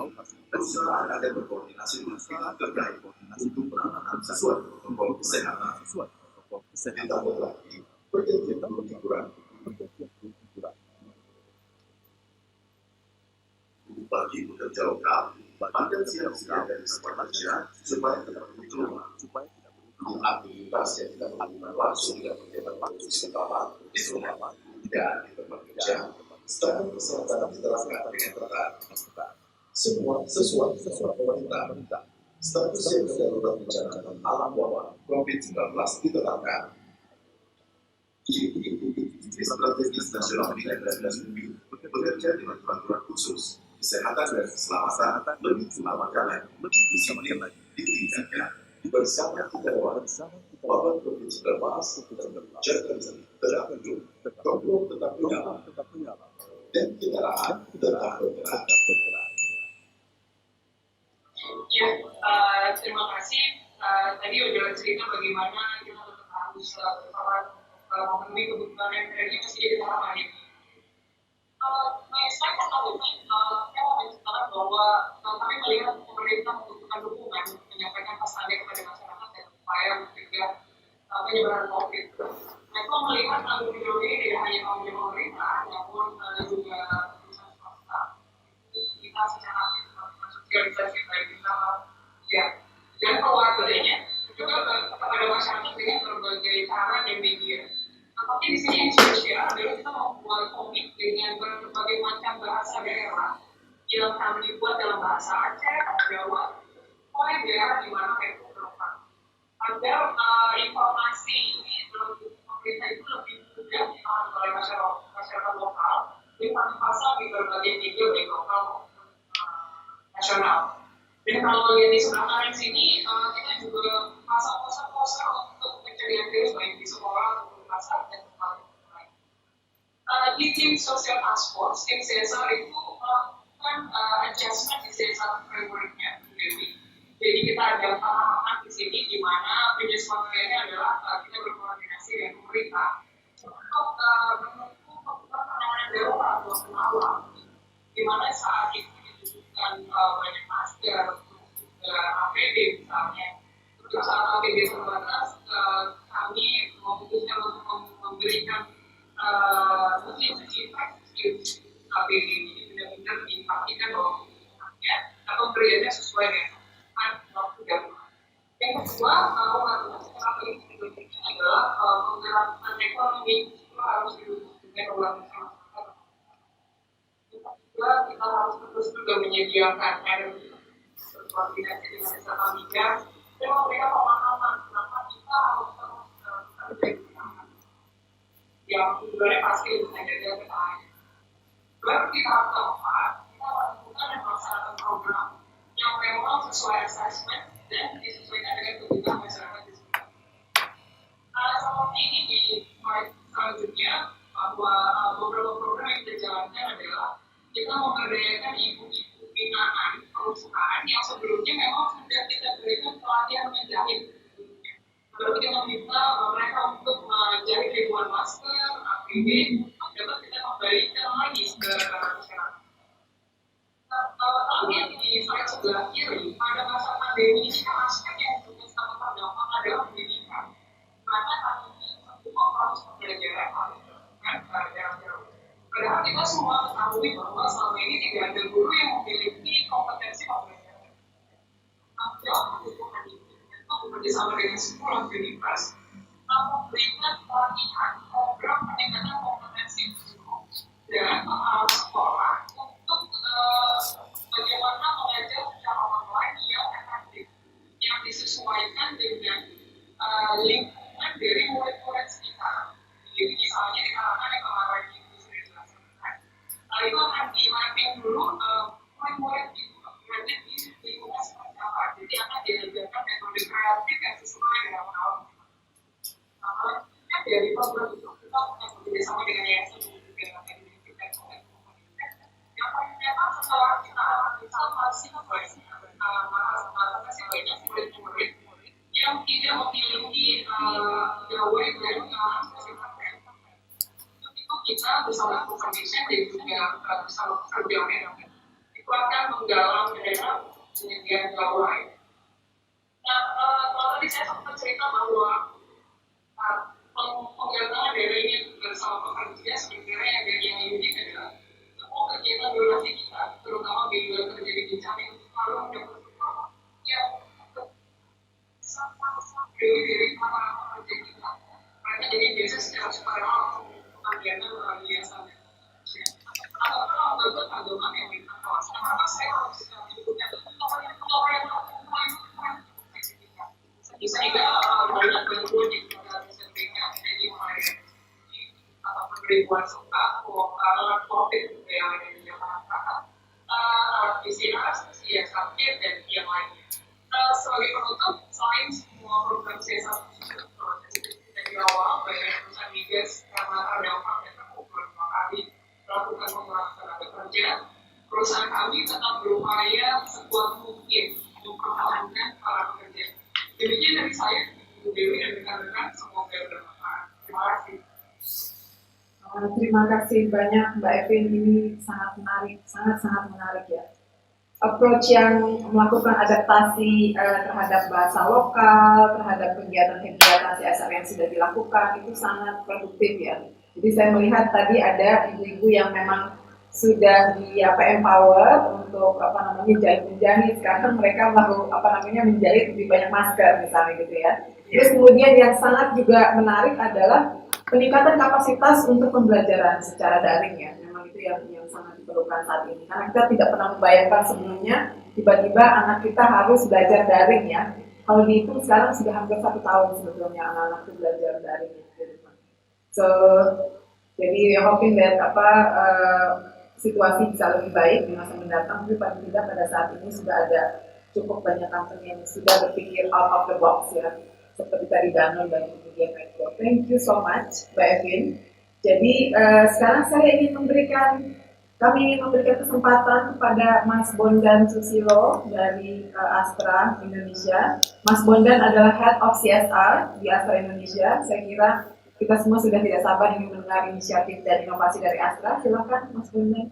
perusahaan akan berkoordinasi dengan pihak terkait untuk penanganan sesuai protokol kesehatan. Ditambah lagi, perjanjian perliburan bagi pekerja lokal, makan siang-siang dari tempat kerja supaya tidak perlu keluar. Aktivitas yang tidak melakukan langsung dengan kegiatan produksi utama di rumah dan di tempat kerja, standar kesehatan diterapkan dengan ketat. Semua sesuai dengan pemerintah. Status siaga darurat bencana alam wabah COVID-19 ditetapkan. Strategis nasional COVID-19 bekerja dengan peraturan khusus kesehatan dan keselamatan lebih utamakan lagi. Disiplin ditingkatkan bersama kita wabah COVID-19 jaga tetap hidup, kontrol tetap berjalan, dan kendaraan tetap bergerak. Ya, terima kasih. Tadi udah cerita bagaimana kita tetap harus berperan memenuhi kebutuhan yang tadi masih jadi tahap hari. Saya kan tahu ini, saya mau menceritakan bahwa kami melihat pemerintah membutuhkan dukungan menyampaikan pesannya kepada masyarakat dan upaya mencegah penyebaran COVID. Mereka melihat video ini tidak hanya oleh pemerintah, namun juga perusahaan swasta. Kita secara aktif melakukan sosialisasi baik kita ya dan keluarganya juga kepada masyarakat dengan berbagai cara dan media. Tapi di sini yang spesial adalah kita membuat komik dengan berbagai macam bahasa daerah yang kami buat dalam bahasa Aceh, Jawa, pokoknya daerah di mana itu terletak. Agar informasi ini dalam pemerintah itu lebih mudah dipahami oleh masyarakat lokal dan kami pasang di berbagai media baik lokal maupun nasional. Dan kalau lihat di sebelah kanan sini, kita juga pasang poster-poster untuk pencarian virus baik di sekolah ataupun pasar dan tempat lain. Di tim Social Task Force, tim CSR itu melakukan adjustment di CSR framework-nya. Jadi kita ada tahapan di sini di mana penyesuaiannya adalah kita berkoordinasi dengan pemerintah untuk menempuh penanganan darurat atau penawar, di mana saat itu dibutuhkan banyak masker, juga APD misalnya. Untuk saat APD terbatas, kami memutuskan untuk memberikan mesin disinfektan APD ini benar-benar dipastikan bahwa penggunaannya atau pemberiannya sesuai dengan waktu darurat. Yang kedua, melakukan strategi berikutnya adalah penggerakan ekonomi itu harus didukung dengan uang masyarakat. Juga kita harus terus juga menyediakan energi berkoordinasi dengan desa migas dan memberikan pemahaman kenapa kita harus terus bekerja yang tujuannya pasti untuk menjaga ketahanan. Baru di tahap keempat, kita melakukan dan melaksanakan program yang memang sesuai assessment dan disesuaikan dengan kebutuhan masyarakat di sekitar. Seperti ini di slide selanjutnya, bahwa beberapa program yang kita jalankan adalah kita memberdayakan ibu-ibu binaan perusahaan yang sebelumnya memang sudah kita berikan pelatihan menjahit. Lalu kita meminta mereka untuk menjahit ribuan masker, APD, dapat kita kembalikan lagi ke masyarakat. Lalu yang di slide sebelah kiri, pada masa pandemi ini kan aspek yang juga sangat terdampak adalah pendidikan. Karena kami semua harus pembelajaran harus dilakukan jarak jauh. Padahal kita semua ketahui bahwa selama ini tidak ada guru yang memiliki kompetensi pembelajaran. Jauh kebutuhan ini itu bekerjasama dengan sekolah universitas memberikan pelatihan program peningkatan kompetensi guru dan sekolah untuk bagaimana mengajar secara online yang efektif, yang disesuaikan program itu kita bekerja sama dengan yayasan dan juga akademisi dan komunitas yang ternyata setelah kita analisa masih banyak murid-murid yang tidak memiliki gawai dan spesifikasi. Untuk itu kita bersama Foundation dan juga bersama Kerjaan itu akan menggalang dana penyediaan gawai. Nah, kalau tadi saya sempat cerita bahwa penggalangan dana ini bersama pekerja sebenarnya yang unik adalah semua kegiatan donasi kita, terutama bila terjadi bencana yang selalu mendapat support yang dari para pekerja kita. Mereka jadi biasa secara sukarela pembagian biasa. Atau kalau membuat adonan yang kita kawasan, maka saya harus menyebutnya sehingga banyak bantuan yang kita bisa berikan dari mulai atau ribuan sembako, alat COVID yang ada di masyarakat, PCR, CSR, dan yang lainnya. Sebagai penutup, selain semua program CSR dari awal, banyak perusahaan migas karena terdampak dan beberapa kali melakukan pengurangan tenaga kerja, perusahaan kami tetap berupaya sekuat mungkin untuk mempertahankan para pekerja. Demikian dari saya, Ibu Dewi dan rekan-rekan, semoga bermanfaat. Terima kasih. Terima kasih banyak Mbak Evin, ini sangat menarik, sangat menarik ya. Approach yang melakukan adaptasi terhadap bahasa lokal, terhadap kegiatan-kegiatan CSR yang sudah dilakukan itu sangat produktif ya. Jadi saya melihat tadi ada ibu-ibu yang memang sudah empower untuk menjahit. Sekarang mereka baru menjahit lebih banyak masker misalnya gitu ya. Terus kemudian yang sangat juga menarik adalah peningkatan kapasitas untuk pembelajaran secara daring ya. Memang itu yang sangat diperlukan saat ini. Karena kita tidak pernah membayangkan sebelumnya tiba-tiba anak kita harus belajar daring ya. Kalau dihitung sekarang sudah hampir 1 tahun sebetulnya anak-anak itu belajar daring. So, jadi hoping that situasi bisa lebih baik di masa mendatang. Tapi paling tidak pada saat ini sudah ada cukup banyak company yang sudah berpikir out of the box ya. Seperti tadi Danone dan kemudian Metro. Thank you so much, Mbak Evin. Jadi sekarang kami ingin memberikan kesempatan kepada Mas Bondan Susilo dari Astra Indonesia. Mas Bondan adalah Head of CSR di Astra Indonesia. Saya kira kita semua sudah tidak sabar ingin mendengar inisiatif dan inovasi dari Astra. Silakan, Mas Bondan.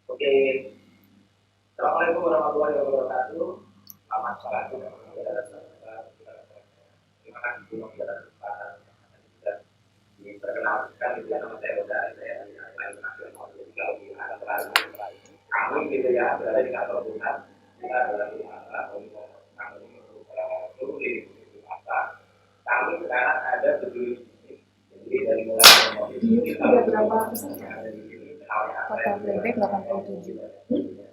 Oke. Assalamualaikum warahmatullahi wabarakatuh. Selamat pagi. Terima kasih untuk kesempatan diperkenalkan itu nama saya Roda, saya internasional di Astra. Kami gitu ya berada di kantor pusat. Kita adalah di Astra kami seluruh di Astra. Kami sekarang ada 7 unit. Jadi dari mulai kita berapa persen? Total playback 87.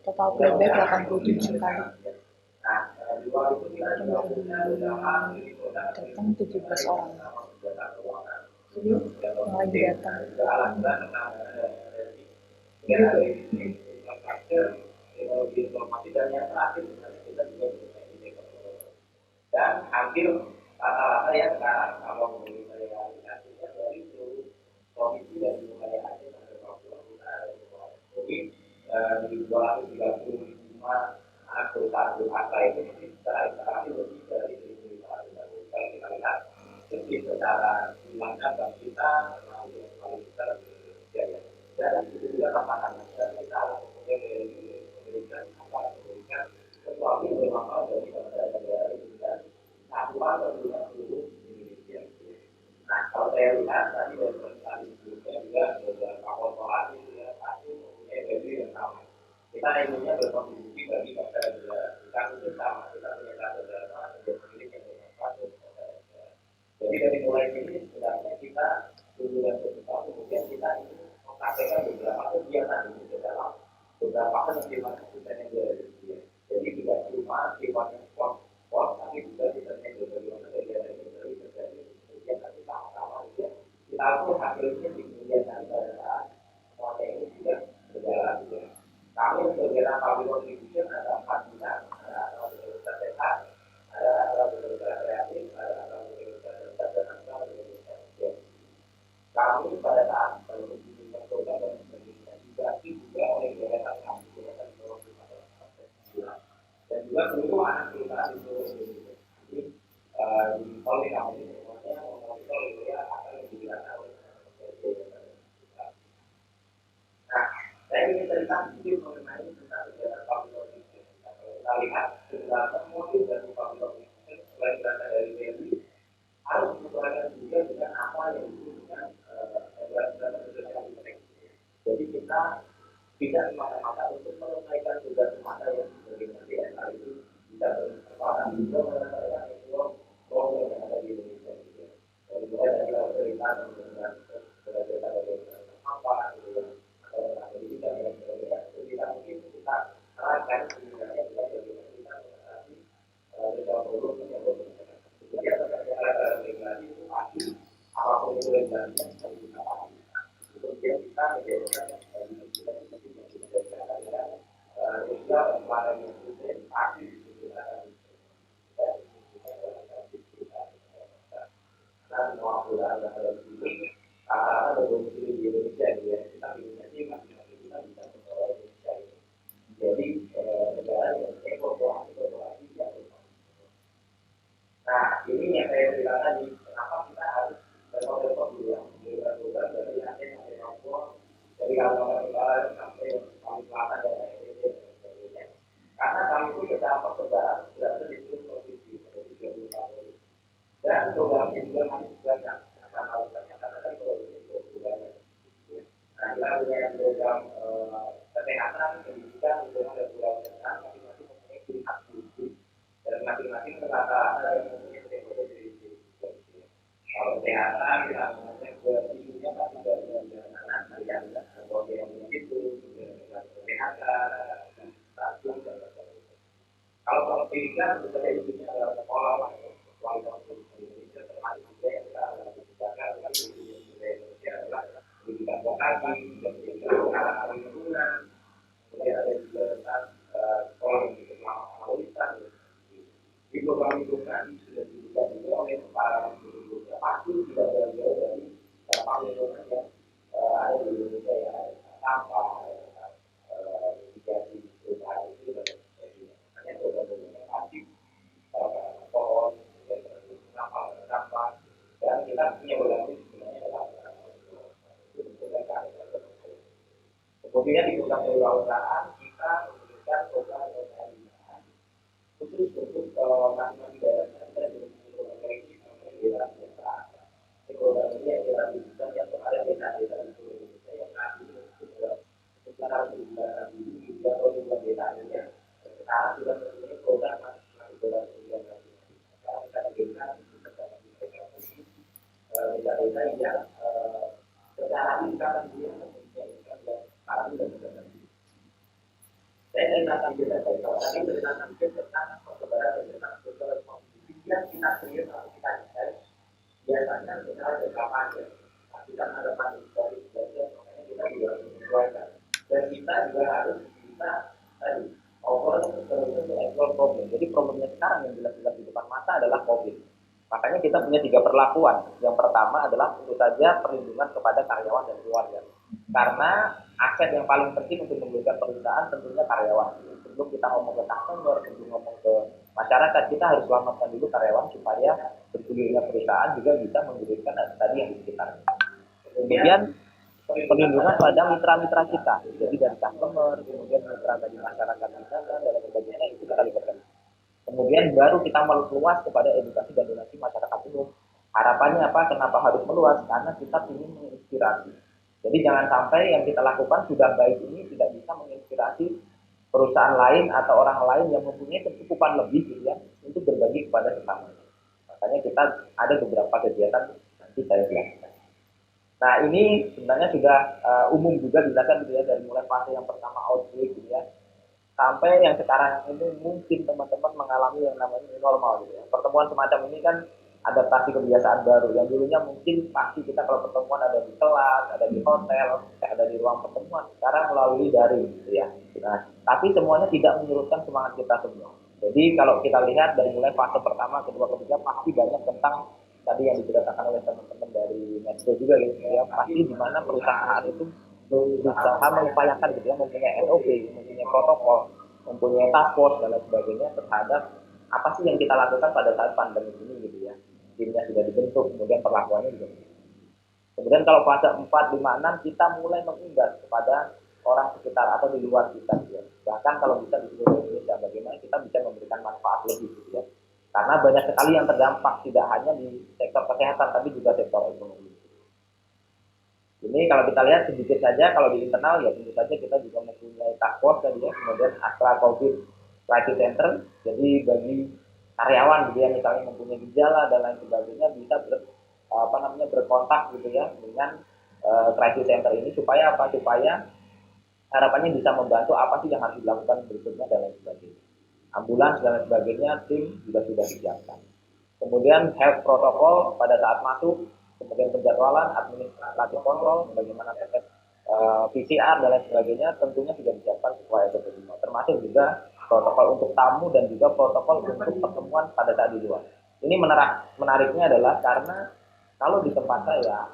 Total playback 87 kali. Nah, di luar itu kita juga datang 17 orang yang lagi datang. Teknologi informasi dan yang terakhir kita juga dan hampir rata-rata ya sekarang kalau realisasinya dari seluruh provinsi dan wilayah Aceh sampai Papua kita ada di 235 anak perusahaan Astra itu mungkin secara instalasi lebih dari 1.500 kalau kita lihat lebih secara jumlahnya dan kita kalau kita lebih dan itu juga tantangan kita kemudian memberikan sesuatu yang bermanfaat dari negara kita satuan tentunya seluruh Indonesia. Nah kalau saya lihat tadi dari presentasi sebelumnya juga beberapa korporasi sudah satu mempunyai value yang sama. Kita inginnya berkontribusi bagi bangsa dan negara. Kita itu sama, kita punya satu dharma sebagai pemilik yang bermanfaat bagi bangsa dan negara. Jadi dari mulai ini sebenarnya kita dulu dan sesuatu kemudian kita ingin mengatakan beberapa kegiatan ini dalam beberapa kegiatan yang berada di dunia. Jadi tidak cuma sifatnya sport, tapi juga sifatnya bagaimana kegiatan yang terjadi. Kemudian nanti sama-sama kita pun hasilnya di kemudian hari pada saat semuanya ini sudah berjalan. Kami bergerak public contribution ada 4 bidang, ada bekerja sehat, ada bekerja kreatif, cerita sedikit mengenai tentang kegiatan Pavlov itu. Kalau kita lihat sebenarnya motif dari Pavlov itu selain berasal dari Berry, harus disesuaikan juga dengan apa yang disebutkan berdasarkan sosial interaksi. Jadi kita tidak semata-mata untuk menyelesaikan tugas semata yang diberikan di SA itu bisa berkesempatan juga menyelesaikan problem yang ada di Indonesia. Jadi mulai dari cerita dengan berbagai apa atau pendidikan dan sebagainya, kita mungkin kita terapkan sebenarnya bagaimana kita mengatasi sosial problem yang berbeda. Jadi ada regulasi itu pasti apapun itu regulasinya harus kita pahami. Kemudian kita menjadikan sosial kemarin itu pasti kita semua bulan yang ada di sini ada domisili di Indonesia ya, tapi ini masing-masing kita bisa membawa Indonesia ini jadi negara yang korporasi yang nah ini yang saya bilang tadi, kenapa kita harus berkonsep dulu memberikan program dari Aceh sampai Papua, dari Kalimantan Utara sampai Kalimantan Selatan dan lain-lain dan sebagainya. Karena kami itu sudah persebaran sudah ada di seluruh provinsi, jadi 30 tahun. Dan programnya juga masih banyak, karena ternyata dari provinsi itu banyak. Nah, kita punya program kesehatan, pendidikan, hubungan dan kurasan, masing-masing mempunyai ciri khas khusus. Dan masing-masing rata-rata ada yang mempunyai stakeholder dari kalau kesehatan kita mempunyai isunya pasti dari anak yang kemudian itu kesehatan, stasiun dan sebagainya. Kalau pendidikan sebenarnya isunya adalah sekolah, kualitas Indonesia termasuk juga yang kita bicarakan dengan Indonesia adalah pendidikan vokasi, pendidikan lingkungan, kemudian ada juga tentang sekolah yang berkualitas. Di program lingkungan sudah diberikan juga oleh para guru pasti tidak jauh dari dampak lingkungan yang ada di Indonesia ya, sampah, mitigasi perubahan itu dan sebagainya. Hanya program-programnya pasti pohon, sampah, dan kita punya program sebenarnya adalah kemudian di program kewirausahaan kita memberikan program organisasi khusus untuk masing-masing daerah dan program program ini yang kita berikan yang kemarin desa-desa di seluruh Indonesia yang nanti sekitar 9 di 3 program desanya sekarang sudah mempunyai program masing-masing program organisasi. Sekarang kita berikan desa-desa yang secara income dia mempunyai income yang stabil dan sebagainya. Saya ingin menambahkan tadi berdasarkan tentang persebaran dan tentang sosial responsibility yang kita create atau kita desain biasanya secara berkampanye. Tapi kan ada pandemi dari sebagainya, makanya kita juga harus menyesuaikan. Dan kita juga harus bisa tadi overall solution to explore problem. Jadi problemnya sekarang yang jelas-jelas di depan mata adalah COVID. Makanya kita punya 3 perlakuan. Yang pertama adalah tentu saja perlindungan kepada karyawan dan keluarga. Karena aset yang paling penting untuk memberikan perusahaan tentunya karyawan. Sebelum kita ngomong ke customer, sebelum ngomong ke masyarakat, kita harus selamatkan dulu karyawan supaya berdirinya perusahaan juga bisa memberikan tadi yang di sekitarnya. Kemudian perlindungan pada mitra-mitra kita. Jadi dari customer, kemudian mitra dari masyarakat kita dan sebagainya itu kita libatkan. Kemudian baru kita meluas kepada edukasi dan donasi masyarakat umum. Harapannya apa? Kenapa harus meluas? Karena kita ingin menginspirasi. Jadi jangan sampai yang kita lakukan sudah baik ini tidak bisa menginspirasi perusahaan lain atau orang lain yang mempunyai kecukupan lebih gitu ya untuk berbagi kepada sesama. Makanya kita ada beberapa kegiatan nanti saya jelaskan. Nah ini sebenarnya sudah umum juga dilakukan gitu ya dari mulai fase yang pertama outbreak gitu ya sampai yang sekarang ini mungkin teman-teman mengalami yang namanya new normal gitu ya. Pertemuan semacam ini kan adaptasi kebiasaan baru. Yang dulunya mungkin pasti kita kalau pertemuan ada di kelas, ada di hotel, ada di ruang pertemuan. Sekarang melalui daring gitu ya. Nah, tapi semuanya tidak menyurutkan semangat kita semua. Jadi kalau kita lihat dari mulai fase pertama, kedua, ketiga pasti banyak tentang tadi yang diceritakan oleh teman-teman dari Metro juga gitu ya. Pasti di mana perusahaan itu berusaha mengupayakan gitu ya, mempunyai NOP, mempunyai protokol, mempunyai task force dan lain sebagainya terhadap apa sih yang kita lakukan pada saat pandemi ini gitu ya. Timnya sudah dibentuk, kemudian perlakuannya juga. Kemudian kalau fase 4, 5, 6 kita mulai mengimbas kepada orang sekitar atau di luar kita gitu ya. Bahkan kalau bisa di seluruh Indonesia, bagaimana kita bisa memberikan manfaat lebih gitu ya. Karena banyak sekali yang terdampak, tidak hanya di sektor kesehatan tapi juga sektor ekonomi. Ini kalau kita lihat sedikit saja, kalau di internal ya tentu saja kita juga mempunyai task force tadi ya, kemudian Astra COVID Crisis Center. Jadi bagi karyawan gitu ya, misalnya mempunyai gejala dan lain sebagainya bisa berkontak gitu ya dengan crisis center ini supaya apa? Supaya harapannya bisa membantu apa sih yang harus dilakukan berikutnya dan lain sebagainya. Ambulans dan lain sebagainya, tim juga sudah disiapkan. Kemudian health protokol pada saat masuk, kemudian penjadwalan, administratif kontrol, bagaimana terkait PCR dan lain sebagainya, tentunya sudah disiapkan sesuai SOP 5. Termasuk juga protokol untuk tamu dan juga protokol untuk pertemuan pada saat di luar. Ini menariknya adalah karena kalau di tempat saya,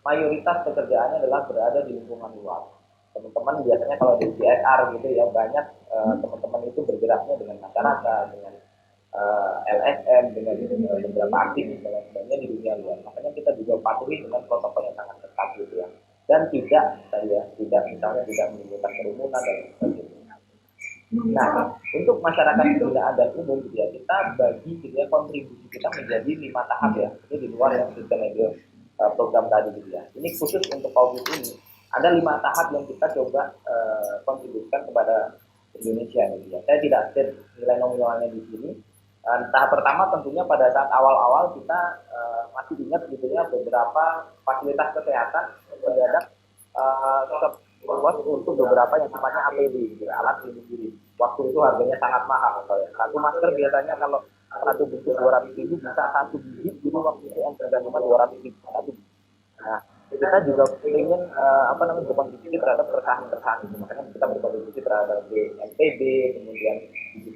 mayoritas pekerjaannya adalah berada di lingkungan luar. Teman-teman biasanya kalau di CSR gitu ya, banyak teman-teman itu bergeraknya dengan masyarakat, dengan LSM, dengan beberapa aktivis dan lain sebagainya di dunia luar. Makanya kita juga patuhi dengan protokol yang sangat ketat gitu ya. Dan tidak misalnya tidak menimbulkan kerumunan dan lain sebagainya. Nah, untuk masyarakat pembinaan dan umum gitu ya, kita bagi gitu ya kontribusi kita menjadi 5 tahap ya. Ini di luar yang sustainable program tadi gitu ya. Ini khusus untuk COVID ini. Ada 5 tahap yang kita coba kontribusikan kepada Indonesia gitu ya. Saya tidak set nilai nominalnya di sini. Tahap pertama tentunya pada saat awal-awal kita masih ingat gitu ya, beberapa fasilitas kesehatan mendadak untuk beberapa yang sifatnya APD gitu, alat pelindung diri. Waktu itu harganya sangat mahal. Satu masker biasanya kalau satu bungkus 200.000 bisa satu biji, dulu waktu itu yang cuma 200.000 satu. Nah, kita juga ingin berkontribusi terhadap keresahan-keresahan itu. Makanya kita berkontribusi terhadap BNPB, kemudian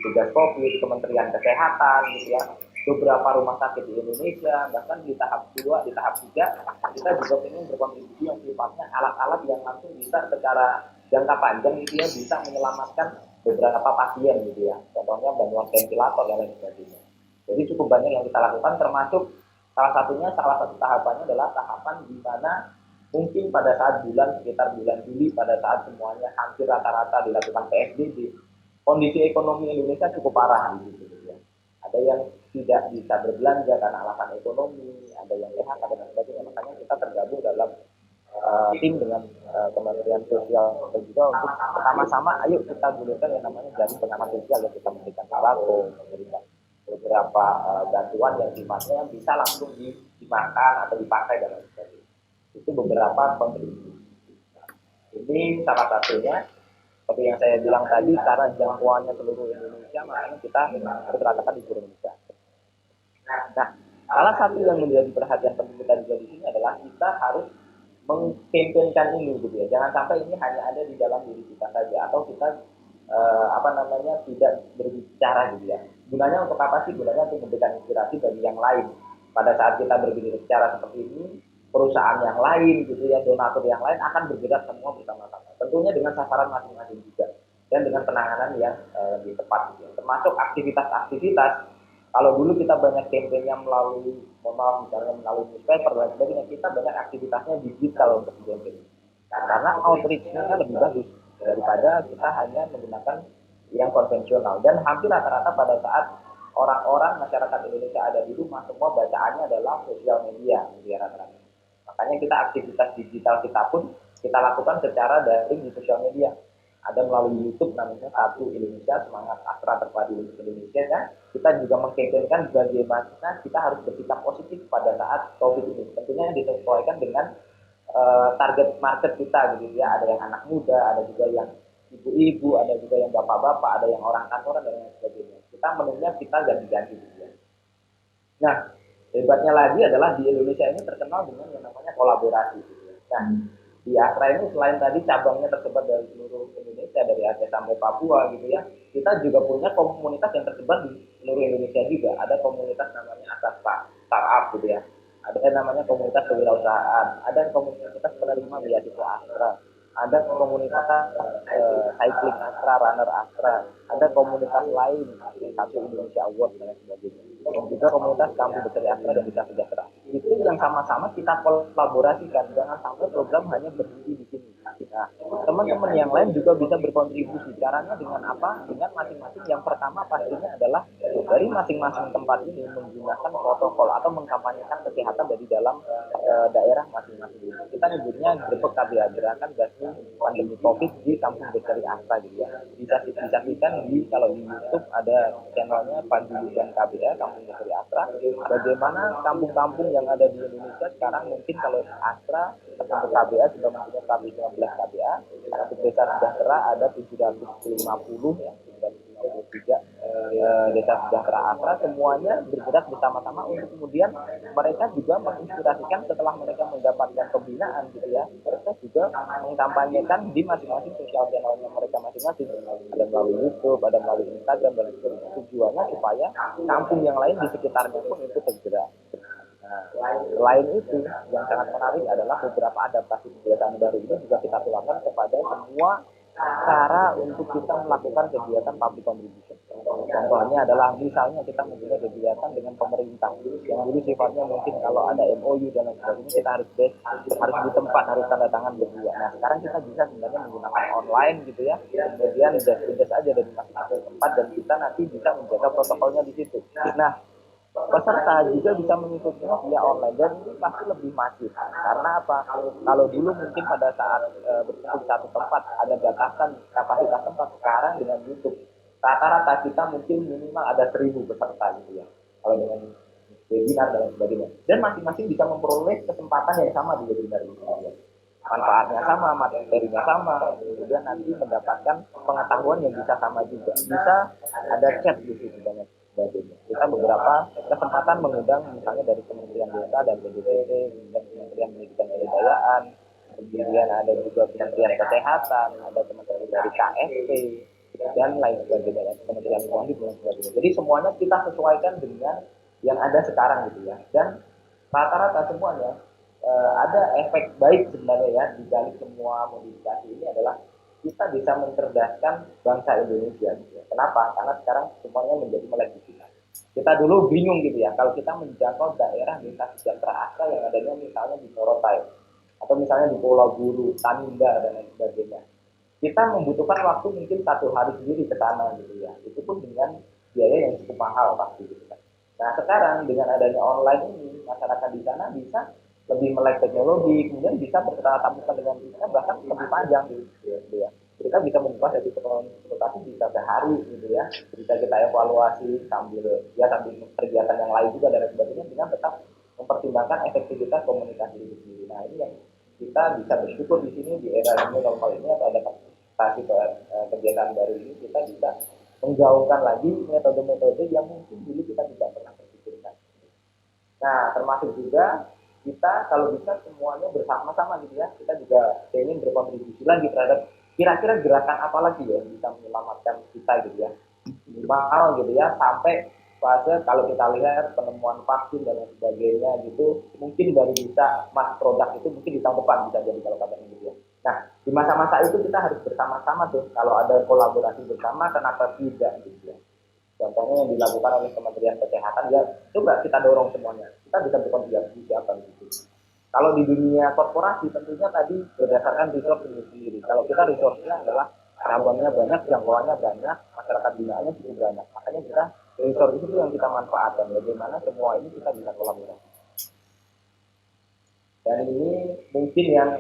tugas COVID, Kementerian Kesehatan gitu ya, beberapa rumah sakit di Indonesia, bahkan di tahap 2, di tahap 3 kita juga ingin berkontribusi yang sifatnya alat-alat yang langsung bisa secara jangka panjang gitu ya, bisa menyelamatkan beberapa pasien gitu ya, contohnya bantuan ventilator dan lain sebagainya. Jadi cukup banyak yang kita lakukan, termasuk salah satu tahapannya adalah tahapan di mana mungkin pada saat sekitar bulan Juli, pada saat semuanya hampir rata-rata dilakukan PSBB, kondisi ekonomi Indonesia cukup parah gitu ya. Ada yang tidak bisa berbelanja karena alasan ekonomi, ada yang PHK dan sebagainya. Makanya kita tergabung dalam tim dengan Kementerian Sosial dan juga untuk bersama-sama ayo kita gulirkan yang namanya jaring pengaman sosial, yang kita memberikan sembako, memberikan beberapa bantuan yang sifatnya bisa langsung dimakan atau dipakai dan lain sebagainya. Itu beberapa kontribusi. Ini salah satunya. Seperti yang saya bilang tadi, karena jangkauannya seluruh Indonesia, makanya kita harus ratakan di seluruh Indonesia. Nah, salah satu yang menjadi perhatian penting kita juga di sini adalah kita harus mengkampanyekan ini gitu ya. Jangan sampai ini hanya ada di dalam diri kita saja, atau kita tidak berbicara gitu ya. Gunanya untuk apa sih? Gunanya untuk memberikan inspirasi bagi yang lain. Pada saat kita berbicara seperti ini, perusahaan yang lain gitu ya, donatur yang lain akan bergerak semua bersama-sama. Tentunya dengan sasaran masing-masing juga dan dengan penanganan yang lebih tepat gitu ya. Termasuk aktivitas-aktivitas. Kalau dulu kita banyak kampanye melalui misalnya melalui newspaper dan sebagainya, kita banyak aktivitasnya digital untuk kampanye. Nah, karena outreach-nya lebih bagus daripada kita hanya menggunakan yang konvensional. Dan hampir rata-rata pada saat orang-orang masyarakat Indonesia ada di rumah, semua bacaannya adalah sosial media gitu ya rata-rata. Makanya kita aktivitas digital kita pun kita lakukan secara daring di sosial media. Ada melalui YouTube namanya Satu Indonesia, Semangat Astra Terpadu Indonesia kan. Kita juga mengkampanyekan bagaimana kita harus bersikap positif pada saat COVID ini. Tentunya disesuaikan dengan target market kita gitu ya. Ada yang anak muda, ada juga yang ibu-ibu, ada juga yang bapak-bapak, ada yang orang kantoran dan lain sebagainya. Kita menunya kita ganti-ganti gitu ya. Nah, hebatnya lagi adalah di Indonesia ini terkenal dengan yang namanya kolaborasi gitu ya. Nah, di Astra ini selain tadi cabangnya tersebar dari seluruh Indonesia, dari Aceh sampai Papua gitu ya, kita juga punya komunitas yang tersebar di seluruh Indonesia juga. Ada komunitas namanya Astra Startup gitu ya, ada namanya komunitas kewirausahaan, ada komunitas penerima beasiswa Astra, ada komunitas cycling Astra, runner Astra, ada komunitas lain Satu Indonesia Award dan sebagainya, dan juga komunitas kampung besar Astra dan bisa sejahtera. Itu yang sama-sama kita kolaborasikan, jangan sampai program hanya berhenti di sini. Nah, teman-teman yang lain juga bisa berkontribusi. Caranya dengan apa? Dengan masing-masing, yang pertama pastinya adalah dari masing-masing tempat ini menggunakan protokol atau mengkampanyekan kesehatan dari dalam daerah masing-masing. Kita nyebutnya Grebek KBA, Gerakan Basmi Pandemi Covid di Kampung Bestari Astra gitu ya. Bisa disaksikan kalau di YouTube ada channelnya Panji dan KBA Kampung Bestari Astra. Bagaimana kampung-kampung yang ada di Indonesia sekarang, mungkin kalau Astra atau KBA sudah mempunyai KB 15 KBA, untuk desa sejahtera ada 750 ya, 753 desa sejahtera Astra, semuanya bergerak bersama-sama untuk kemudian mereka juga menginspirasikan setelah mereka mendapatkan pembinaan gitu ya, mereka juga mengkampanyekan di masing-masing sosial channelnya mereka masing-masing, ada melalui YouTube, ada melalui Instagram dan sebagainya. Tujuannya supaya kampung yang lain di sekitarnya pun itu tergerak. Nah, selain itu, yang sangat menarik adalah beberapa adaptasi kegiatan baru ini juga kita tularkan kepada semua cara untuk kita melakukan kegiatan public contribution. Contohnya adalah misalnya kita mempunyai kegiatan dengan pemerintah yang dulu sifatnya mungkin kalau ada MOU dan lain sebagainya kita harus di tempat, harus tanda tangan berdua. Nah sekarang kita bisa sebenarnya menggunakan online gitu ya, kemudian tugas aja dari masing-masing tempat dan kita nanti bisa menjaga protokolnya di situ. Nah peserta juga bisa mengikutinya via online dan ini pasti lebih masif karena apa? Kalau dulu mungkin pada saat berkumpul di satu tempat ada batasan kapasitas tempat, sekarang dengan YouTube rata-rata kita mungkin minimal ada 1.000 peserta gitu ya kalau dengan webinar dan sebagainya, dan masing-masing bisa memperoleh kesempatan yang sama di webinar ini ya. Manfaatnya sama, materinya sama, kemudian nanti mendapatkan pengetahuan yang bisa sama juga, bisa ada chat di situ dan sebagainya. Kita beberapa kesempatan mengundang misalnya dari Kementerian Desa dan BPDT, dan Kementerian Pendidikan dan Kebudayaan, kemudian ada juga Kementerian Kesehatan, ada teman-teman dari KSP dan lain sebagainya, Kementerian Lingkungan Hidup dan sebagainya. Jadi semuanya kita sesuaikan dengan yang ada sekarang gitu ya. Dan rata-rata semuanya ada efek baik sebenarnya ya di balik semua modifikasi ini adalah kita bisa mencerdaskan bangsa Indonesia gitu ya. Kenapa? Karena sekarang semuanya menjadi melek digital. Kita dulu bingung gitu ya kalau kita menjangkau daerah desa sejahtera Astra yang adanya misalnya di Morotai atau misalnya di Pulau Buru, Taninda dan lain sebagainya. Kita membutuhkan waktu mungkin 1 hari sendiri ke sana gitu ya. Itu pun dengan biaya yang cukup mahal pasti gitu kan. Nah sekarang dengan adanya online ini masyarakat di sana bisa lebih melek teknologi, kemudian bisa bertatap muka dengan kita bahkan lebih panjang gitu ya. Kita bisa membuka dari konsultasi bisa sehari gitu ya. Bisa kita evaluasi sambil kegiatan yang lain juga dan sebagainya dengan tetap mempertimbangkan efektivitas komunikasi itu sendiri. Nah ini yang kita bisa bersyukur di sini di era new normal ini atau ada kegiatan baru ini kita bisa menggaungkan lagi metode-metode yang mungkin dulu kita tidak pernah terpikirkan. Nah termasuk juga kita kalau bisa semuanya bersama-sama gitu ya, kita juga ingin berkontribusi lagi terhadap kira-kira gerakan apa lagi ya bisa menyelamatkan kita gitu ya, minimal gitu ya sampai fase kalau kita lihat penemuan vaksin dan lain sebagainya gitu mungkin baru bisa mass produk itu mungkin di tahun depan bisa jadi kalau katanya gitu ya. Nah di masa-masa itu kita harus bersama-sama tuh, kalau ada kolaborasi bersama kenapa tidak gitu ya. Contohnya yang dilakukan oleh Kementerian Kesehatan ya, coba kita dorong semuanya. Kita bisa berkontribusi apa gitu. Kalau di dunia korporasi tentunya tadi berdasarkan resource sendiri. Kalau kita resource-nya adalah cabangnya banyak, jangkauannya banyak, masyarakat binaannya cukup banyak. Makanya kita resource itu yang kita manfaatkan. Bagaimana semua ini kita bisa kolaborasi. Dan ini mungkin yang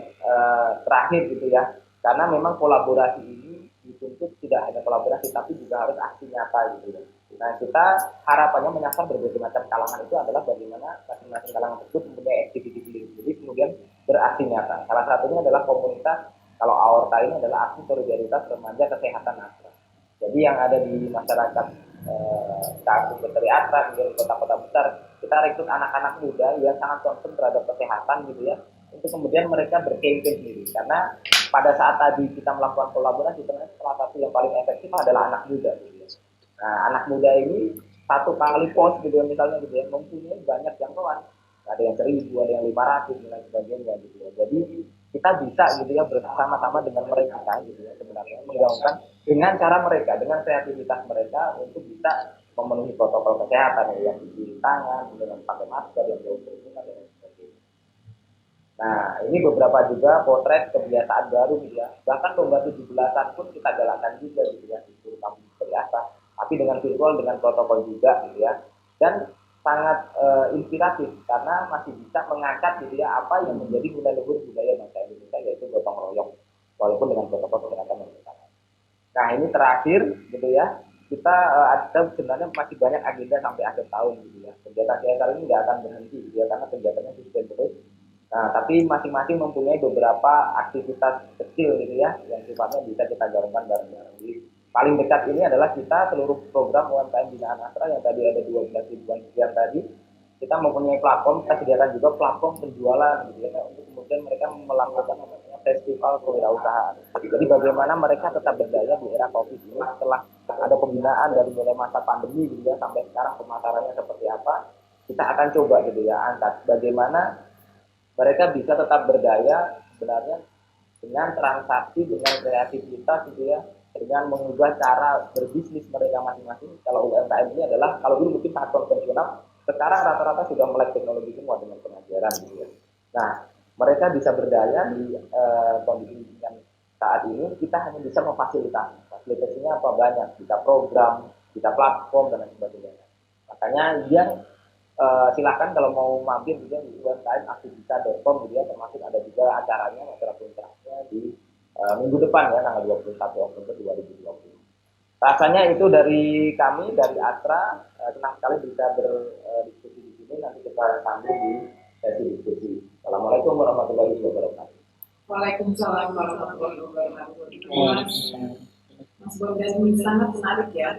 terakhir gitu ya. Karena memang kolaborasi ini dituntut tidak hanya kolaborasi tapi juga harus aksi nyata gitu ya. Nah kita harapannya menyasar berbagai macam kalangan itu adalah bagaimana masing-masing kalangan tersebut mempunyai activity sendiri, kemudian beraksi nyata. Salah satunya adalah komunitas, kalau Aorta ini adalah aksi solidaritas remaja kesehatan Astra. Jadi yang ada di masyarakat Kampung Bestari Astra, kemudian kota-kota besar, kita rekrut anak-anak muda yang sangat concern terhadap kesehatan gitu ya, untuk kemudian mereka berkampanye sendiri. Karena pada saat tadi kita melakukan kolaborasi, ternyata salah satu yang paling efektif adalah anak muda gitu ya. Nah anak muda ini satu kali post gitu ya, misalnya gitu ya, mempunyai banyak jangkauan, ada yang 1.000, ada yang 500 dan sebagainya gitu ya. Jadi kita bisa gitu ya bersama-sama dengan mereka gitu ya sebenarnya menggaungkan dengan cara mereka, dengan kreativitas mereka untuk bisa memenuhi protokol kesehatan ya, yang cuci tangan, dengan pakai masker, yang jauh kerumunan dan sebagainya. Nah, ini beberapa juga potret kebiasaan baru gitu ya. Bahkan lomba 17-an pun kita galakkan juga gitu ya di seluruh kampus seperti apa. Tapi dengan virtual, dengan protokol juga gitu ya. Dan sangat inspiratif karena masih bisa mengangkat gitu ya apa yang menjadi nilai luhur budaya bangsa Indonesia, yaitu gotong royong walaupun dengan protokol kesehatan yang ketat. Nah, ini terakhir gitu ya. Kita ada sebenarnya masih banyak agenda sampai akhir tahun gitu ya. Kegiatan CSR ini nggak akan berhenti gitu ya karena kegiatannya sudah terus. Nah, tapi masing-masing mempunyai beberapa aktivitas kecil gitu ya, yang sifatnya bisa kita jalankan bareng-bareng. Jadi, paling dekat ini adalah kita seluruh program UMKM binaan Astra yang tadi ada 12 ribuan sekian tadi, kita mempunyai platform, kita sediakan juga platform penjualan gitu ya, untuk kemudian mereka melakukan namanya festival kewirausahaan. Jadi bagaimana mereka tetap berdaya di era COVID ini setelah ada pembinaan dari mulai masa pandemi gitu ya, sampai sekarang pemasarannya seperti apa, kita akan coba gitu ya, angkat bagaimana mereka bisa tetap berdaya sebenarnya dengan transaksi, dengan kreativitas gitu ya, dengan mengubah cara berbisnis mereka masing-masing. Kalau UMKM ini adalah, kalau dulu mungkin sangat konvensional, sekarang rata-rata sudah melek teknologi semua dengan pengajaran gitu ya. Nah, mereka bisa berdaya di kondisi yang saat ini, kita hanya bisa memfasilitasi. Fasilitasinya apa? Banyak, kita program, kita platform, dan lain sebagainya. Makanya yang silakan kalau mau mampir juga di website aktivita.com gitu ya, termasuk ada juga acaranya, acara puncaknya di minggu depan ya, tanggal 21 Oktober 2020. Rasanya itu dari kami, dari Astra, senang sekali bisa berdiskusi di sini, nanti kita sambung di sesi diskusi. Assalamualaikum warahmatullahi wabarakatuh. Waalaikumsalam warahmatullahi wabarakatuh. Mas Bondan, sangat menarik ya.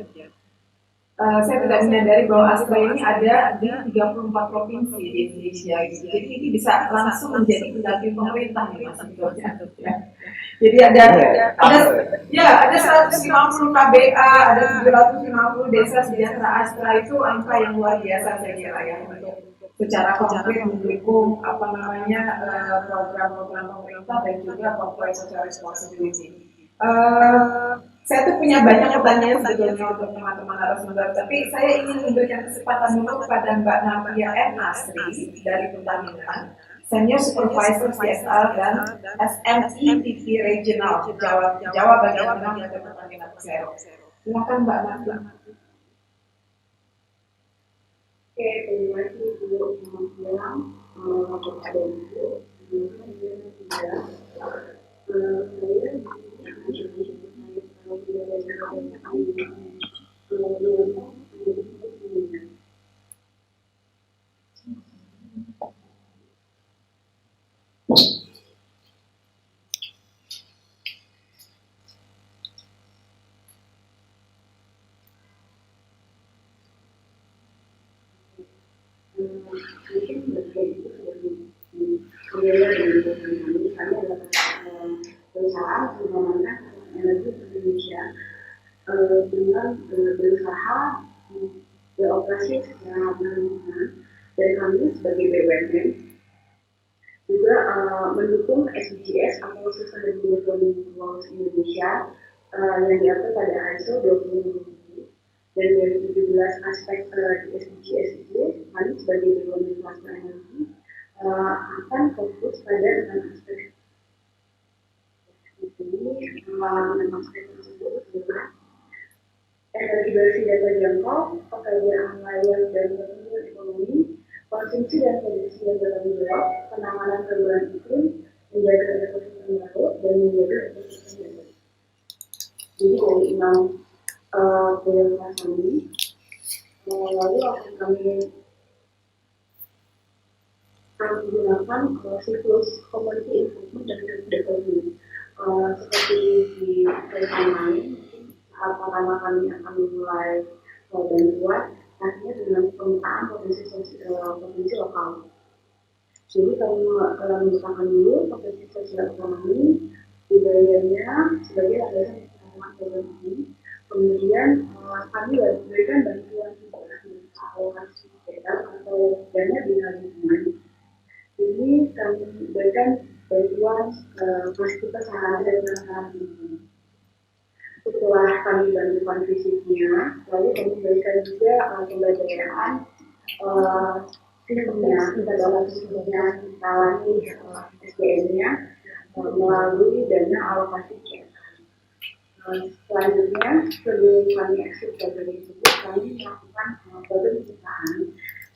Saya tidak menyadari bahwa Astra ini ada di 34 provinsi di Indonesia. Jadi ini bisa langsung menjadi pendamping pemerintah nih Mas sebetulnya. Jadi ada 150 KBA, ada 750 desa sejahtera Astra, itu angka yang luar biasa saya kira ya, untuk secara konkret mendukung program-program pemerintah dan juga corporate social responsibility. Saya tuh punya banyak pertanyaan sebetulnya untuk teman-teman narasumber, tapi saya ingin memberikan kesempatan dulu kepada Mbak Navia M. Asri dari Pertamina, Senior Supervisor CSR dan SME TV Regional Jawa bagian tengah dari Pertamina Persero. Silakan Mbak Navia. Oke, terima kasih Bu. Selamat malam kepada Ibu. Mungkin bagian itu sudah familiar dengan perusahaan kami. Kami adalah perusahaan pengembangan energi Indonesia dengan berusaha beroperasi secara berhubungan, dan kami sebagai BUMN juga mendukung SDGs atau Sustainable Development Goals Indonesia yang diatur pada ISO 20000. Dan dari 17 aspek di SDGs itu, kami sebagai BUMN swasta energi akan fokus pada 6 aspek ini. 6 aspek tersebut adalah energi bersih dan terjangkau, pekerjaan layak dan pertumbuhan ekonomi, konsumsi dan produksi yang bertanggung jawab, penanganan perubahan iklim, menjaga ekosistem laut, dan menjaga ekosistem yang baik. Jadi dari 6 prioritas kami, lalu akan kami gunakan siklus community improvement dan development. Seperti di program lain, saat pertama kami akan memulai bantuan, artinya dengan pemetaan potensi lokal. Jadi kami memetakan dulu potensi sosial ekonomi, budayanya sebagai landasan pengembangan program ini. Kemudian kami berikan bantuan alokasi atau dana bina lingkungan. Jadi kami berikan bantuan fasilitas sarana dan prasarana lingkungan. Setelah kami bantuan fisiknya, lalu kami berikan juga pemberdayaan segala sesuatunya kita alami SDM-nya melalui dana alokasi CSR. Selanjutnya, sebelum kami eksit program tersebut, kami melakukan program perusahaan,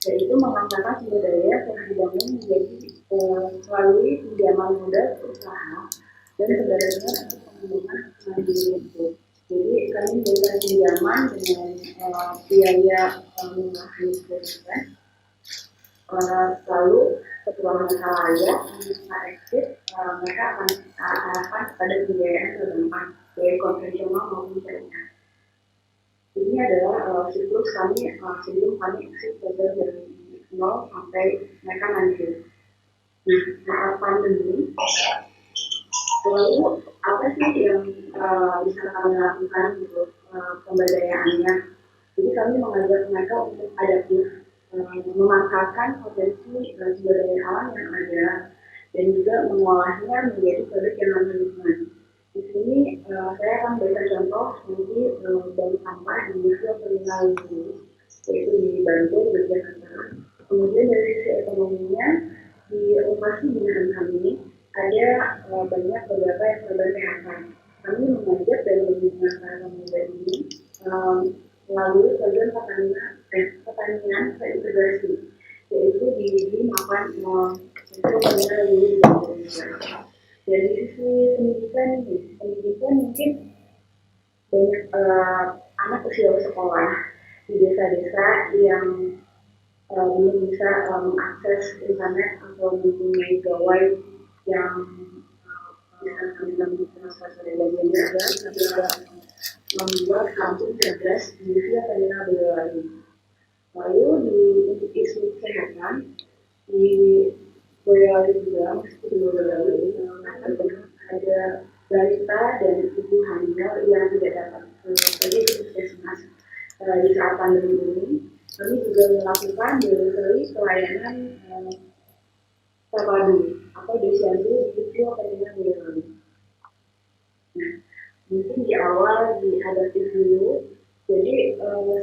yaitu mengantarkan sumber daya telah dibangun menjadi melalui pinjaman modal usaha dan sebenarnya untuk pengembangan mandiri itu. Jadi kami memberikan pinjaman dengan biaya murah 10%. Lalu setelah mereka layak bisa exit, mereka akan kita arahkan kepada pembiayaan perbankan baik konvensional maupun syariah. Ini adalah siklus kami sebelum kami exit dari 0 sampai mereka mandiri. Nah, saat pandemi, lalu apa sih yang bisa kami lakukan gitu pemberdayaannya? Jadi kami mengajak mereka untuk adaptif, memanfaatkan potensi sumber daya alam yang ada dan juga mengolahnya menjadi produk yang ramah lingkungan. Di sini saya akan berikan contoh nanti dari sampah di Villa Terminal ini, yaitu di Bantul, Yogyakarta. Kemudian dari sisi ekonominya, di lokasi binaan kami ada banyak beberapa yang korban PHK. Kami mengajak dan membina para pemuda ini melalui program pertanian terintegrasi, yaitu di makan untuk pemuda di Indonesia. Dari sisi pendidikan mungkin banyak anak usia sekolah di desa-desa yang belum bisa mengakses internet atau mempunyai gawai yang bisa kami lakukan sebagai bagian dari juga membuat kampung cerdas di Villa Terminal Boyolali. Lalu untuk isu kesehatan di Boyolali juga masih di Boyolali ada balita dan ibu hamil yang tidak dapat pergi ke puskesmas di saat pandemi ini. Kami juga melakukan delivery pelayanan terpadu atau desyandu di Villa Terminal Boyolali. Nah, mungkin di awal di adaptif dulu. Jadi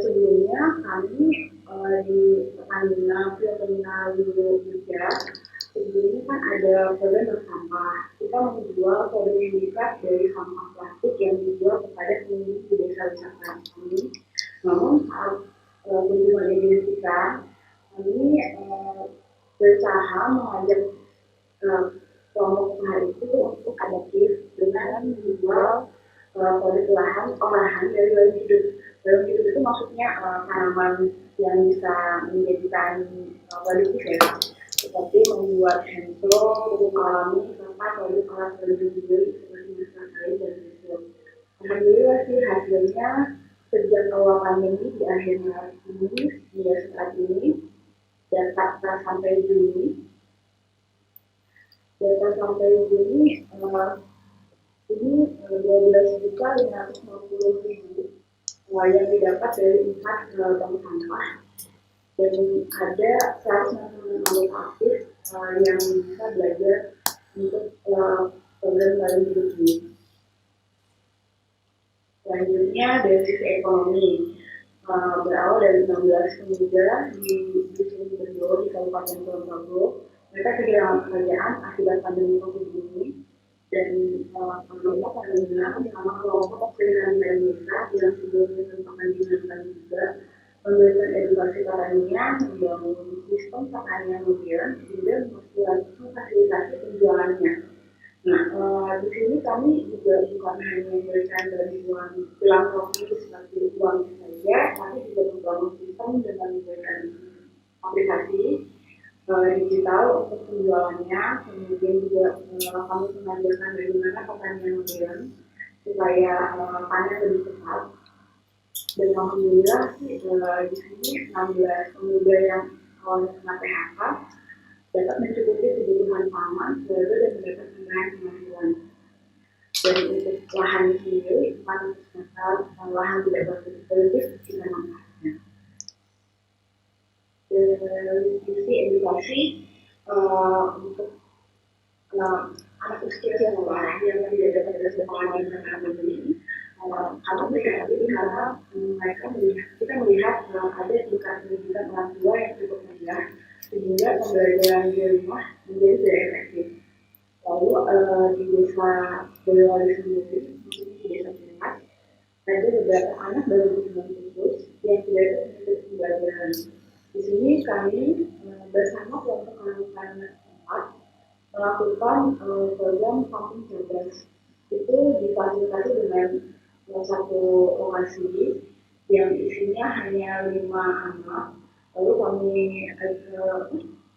sebelumnya kami di Pertamina Villa Terminal Jogja sebelumnya kan ada program bersampah. Kita menjual sertifikat dari sampah plastik yang dijual kepada pengunjung di desa wisata kami. Namun saat kunjungan ini kita, kami berusaha mengajak kelompok usaha itu untuk adaptif dengan menjual produk olahan dari dalam hidup. Dalam hidup itu maksudnya tanaman yang bisa menjadikan produktif ya, seperti membuat handphone, pupuk alami, serta produk alat pelindung diri seperti masker kain dan tisu. Alhamdulillah sih hasilnya sejak awal pandemi di akhir Maret ini hingga saat ini data sampai Juni ini 12.550.000 yang didapat dari 4 bank sampah dan ada 166 anggota aktif yang bisa belajar untuk program Bali Hidup ini. Selanjutnya dari sisi ekonomi, berawal dari 16 pemuda di Dusun Bendo di Kabupaten Kulon Progo, mereka kehilangan pekerjaan akibat pandemi COVID ini. Dan kelompok Pertamina bersama kelompok Pertanian Indonesia yang sebelumnya merupakan dinamakan juga memberikan edukasi pertanian, membangun sistem pertanian modern, juga memfasilitasi penjualannya. Nah, di sini kami juga bukan hanya memberikan bantuan filantropi seperti uang saja, tapi juga membangun sistem dengan memberikan aplikasi digital untuk penjualannya, kemudian juga kami mengajarkan bagaimana pertanian modern supaya panen lebih cepat. Dan alhamdulillah sih di sini 16 pemuda yang awalnya kena PHK dapat mencukupi kebutuhan pangan, baru dan mendapat penghasilan. Dan untuk lahan sendiri, 400 meter lahan tidak produktif kita manfaatkan. Dari sisi edukasi untuk anak usia sekolah yang tidak dapat bersekolah di pandemi ini, kami prihatin karena kita melihat ada tingkat pendidikan orang tua yang cukup rendah sehingga pembelajaran di rumah menjadi tidak efektif. Lalu di desa Boyolali sendiri, maksudnya di desa Ciremas, ada beberapa anak baru berkembang khusus yang tidak mengikuti pembelajaran. Di sini kami bersama kelompok anak-anak setempat melakukan program kampung cerdas. Itu difasilitasi dengan satu lokasi yang isinya hanya 5 anak. Lalu kami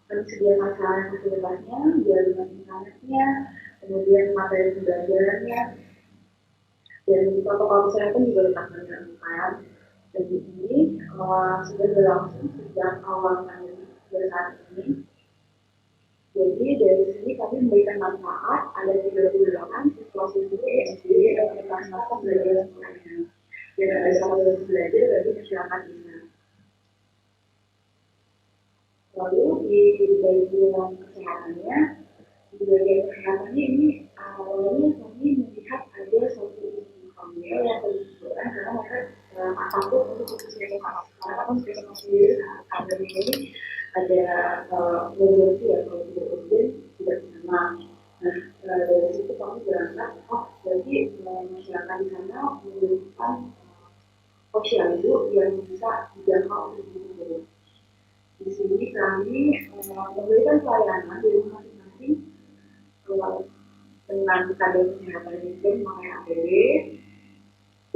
sediakan sarana fasilitasnya, jaringan internetnya, kemudian materi pembelajarannya, dan protokol kesehatan juga tetap dilakukan. Dan di sini sudah berlangsung sejak awal pandemi sampai saat ini. Jadi dari sini kami memberikan manfaat, ada 38 siswa siswi SD dan kelas pembelajaran lainnya. Dan ada saluran belajar bagi masyarakat desa. Lalu di bagian kesehatannya, ini awalnya kami melihat ada satu ibu hamil yang berkebutuhan karena mereka takut untuk kesehatan. Karena kan sendiri ada ini ada emergency ya, kalau tidak urgent tidak sama. Nah dari situ kami berangkat, berarti masyarakat di sana membutuhkan posyandu yang bisa dijangkau untuk itu. Di sini kami memberikan pelayanan di rumah masing-masing dengan kadar kesehatan yang memakai APD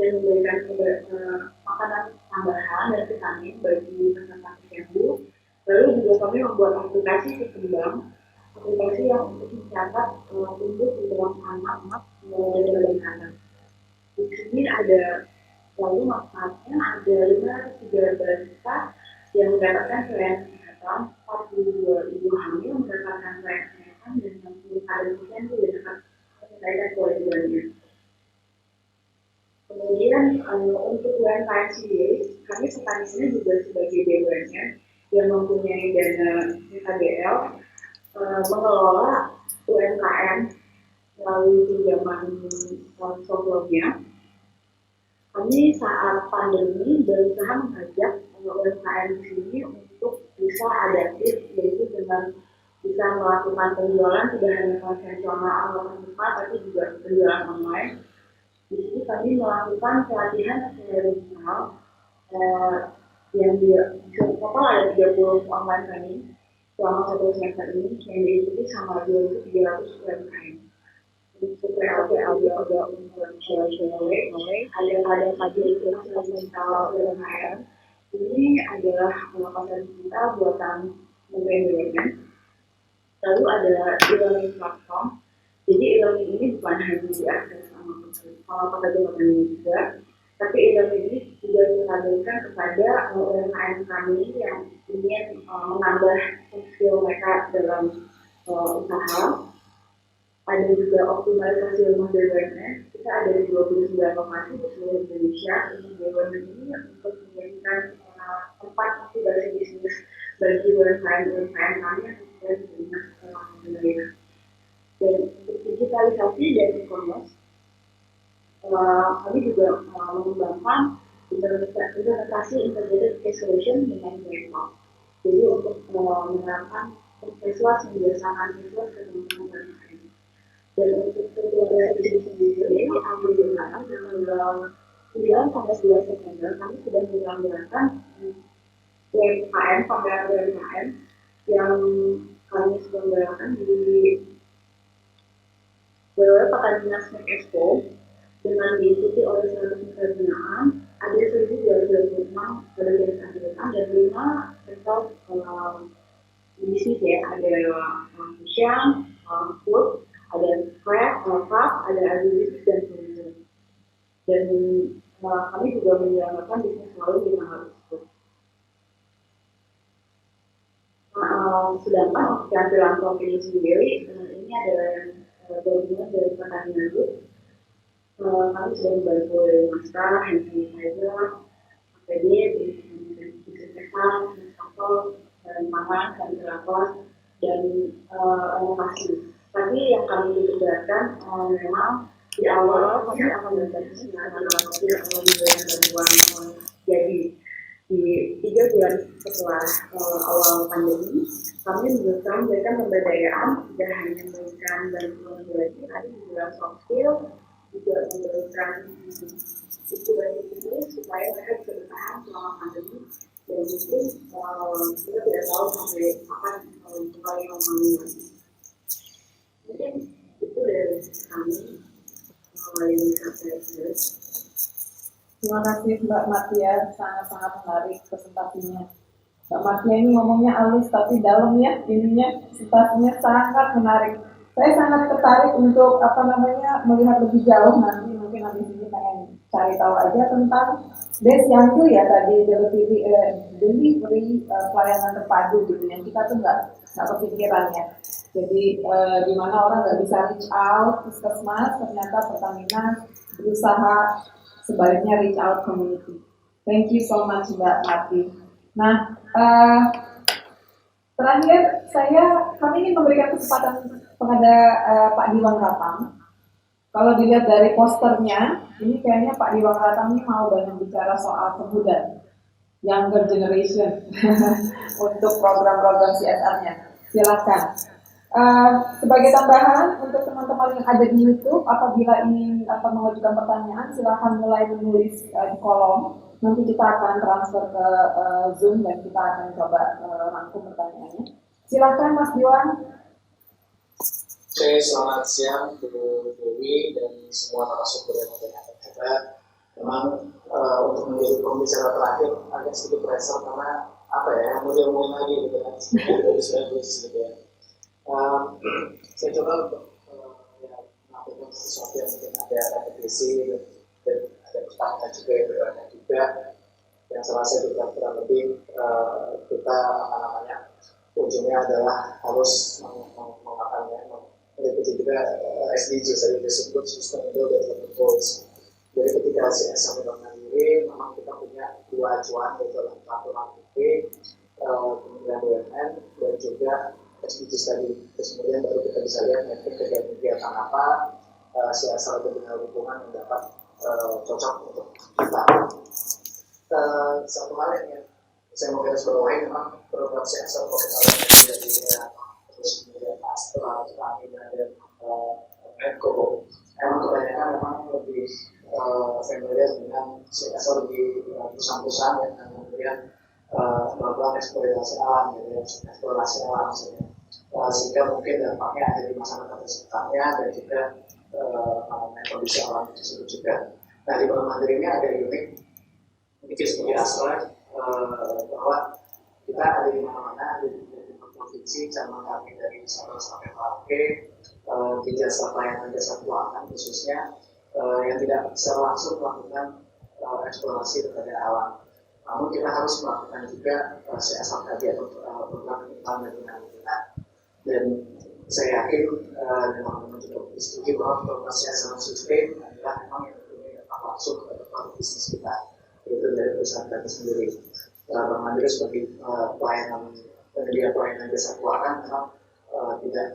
dan memberikan makanan tambahan dan vitamin bagi peserta posyandu. Lalu juga kami membuat aplikasi ketimbang, aplikasi yang untuk mencatat tumbuh di dalam anak-anak dan anak. Di sini ada lalu manfaatnya ada 513 juta yang mendapatkan pelayanan kesehatan, 42 ibu hamil mendapatkan pelayanan kesehatan, dan 60 kader posyandu dapat menyelesaikan kewajibannya. Kemudian untuk UMKM sendiri, kami sekarang juga sebagai BUMN yang mempunyai dana PKBL mengelola UMKM melalui pinjaman sebelumnya. Kami saat pandemi berusaha mengajak UMKM di sini untuk bisa adaptif, yaitu dengan bisa melakukan penjualan tidak hanya konvensional atau tempat, tapi juga penjualan online. Di sini kami melakukan pelatihan secara digital yang total ada 30 online training selama 1 semester ini yang diikuti sama 2.300 UMKM. Untuk ada untuk ada kajian digital UMKM. Ini adalah konten kita buatan Kementerian BUMN. Lalu ada e-learning platform. Jadi e-learning ini bukan hanya diakses sama pekerja juga, tapi e-learning ini juga dihadirkan kepada UMKM kami yang ingin menambah skill mereka dalam usaha. Ada juga optimalisasi rumah BUMN. Kita ada di 29 lokasi di seluruh Indonesia. Untuk BUMN ini untuk menjadikan tempat inkubasi bisnis bagi UMKM kami yang sudah diterima pemerintah. Dan untuk digitalisasi dan e-commerce, kami juga mengembangkan implementasi integrated case solution dengan Webpack. Jadi untuk menerapkan siswa membiasakan siswa ke teman-teman. Dan untuk keluarga itu sendiri, alhamdulillah tanggal 9 sampai 11 September kami sudah menyelenggarakan UMKM, pameran UMKM yang kami selenggarakan di Pekan Dinas Snack Expo dengan diikuti oleh 100 mitra binaan, ada 1.226 pedagang angkutan dan 5 sektor bisnis ya, ada fashion, food, ada craft, ada agribisnis dan tourism. Dan kami juga menjalankan bisnis lain di tanggal tersebut. Sedangkan untuk yang filantropi ini sendiri, ini adalah gabungan dari Pertanian Group. Kami sudah membantu dari masker, hand sanitizer, APD, disinfektan, sampel, dan pangan, ventilator, dan renovasi. Tapi yang kami tugaskan memang di awal kami akan membantu bantuan jadi di 3 bulan setelah awal pandemi kami memberikan pemberdayaan tidak hanya memberikan bantuan belajar, tapi juga soft skill, juga memberikan itu bagi ini supaya mereka bisa bertahan selama pandemi. Dan mungkin kita tidak tahu sampai kapan kembali normal lagi. Mungkin itu dari kami yang bisa saya share. Terima kasih Mbak Matia, sangat-sangat menarik presentasinya. Mbak Matia ini ngomongnya halus tapi dalam ya, ininya presentasinya sangat menarik. Saya sangat tertarik untuk melihat lebih jauh nanti, mungkin habis ini pengen cari tahu aja tentang Desyandu ya tadi, delivery pelayanan terpadu gitu yang kita tuh nggak kepikiran ya. Jadi di mana orang nggak bisa reach out puskesmas, ternyata Pertamina berusaha sebaliknya reach out community. Thank you so much Mbak Mati. Nah, terakhir kami ingin memberikan kesempatan kepada Pak Diwang Ratang. Kalau dilihat dari posternya, ini kayaknya Pak Diwang Ratang ini mau banyak bicara soal pemuda, younger generation, untuk program-program CSR-nya. Silakan. Sebagai tambahan untuk teman-teman yang ada di YouTube, apabila ingin mengajukan pertanyaan, silakan mulai menulis di kolom. Nanti kita akan transfer ke Zoom dan kita akan coba rangkum pertanyaannya. Silakan Mas Diwang. Oke, selamat siang Bu Dewi dan semua narasumber yang hebat. Memang untuk menjadi pembicara terakhir agak sedikit pressure karena model-model lagi gitu kan, dari gitu ya. Saya coba untuk melakukan sesuatu yang mungkin ada repetisi dan ada pertanyaan juga yang berbeda juga. Yang saya rasa juga kurang lebih kita ujungnya adalah harus mengikuti juga SDG tadi disebut Sustainable Development Goals. Jadi ketika CSR mandiri, memang kita punya dua acuan yaitu peraturan PP, Kementerian BUMN dan juga SDG tadi. Terus kemudian baru kita bisa lihat kegiatan apa CSR atau bidang lingkungan yang dapat cocok untuk kita. Satu hal yang saya mau garis bawahi memang program CSR kalau kita lihat dari terus kemudian Astra, Pertamina dan Medco emang kebanyakan memang lebih familiar dengan CSR di perusahaan-perusahaan yang kemudian melakukan eksplorasi alam, sehingga mungkin dampaknya ada di masyarakat sekitarnya dan juga kondisi alam tersebut juga. Nah di Bank Mandiri ini ada unik, mungkin seperti Astra, bahwa kita ada di mana-mana di provinsi, cabang kami dari Sabang sampai Merauke, di jasa pelayanan jasa keuangan khususnya yang tidak secara langsung melakukan eksplorasi kepada alam. Namun kita harus melakukan juga CSR tadi atau program lingkungan dan lingkungan. Dan saya yakin teman-teman juga setuju bahwa program CSR sustain adalah memang yang punya dampak langsung kepada bisnis kita, yaitu dari perusahaan kami sendiri. Bank Mandiri sebagai penyedia pelayanan jasa keuangan memang tidak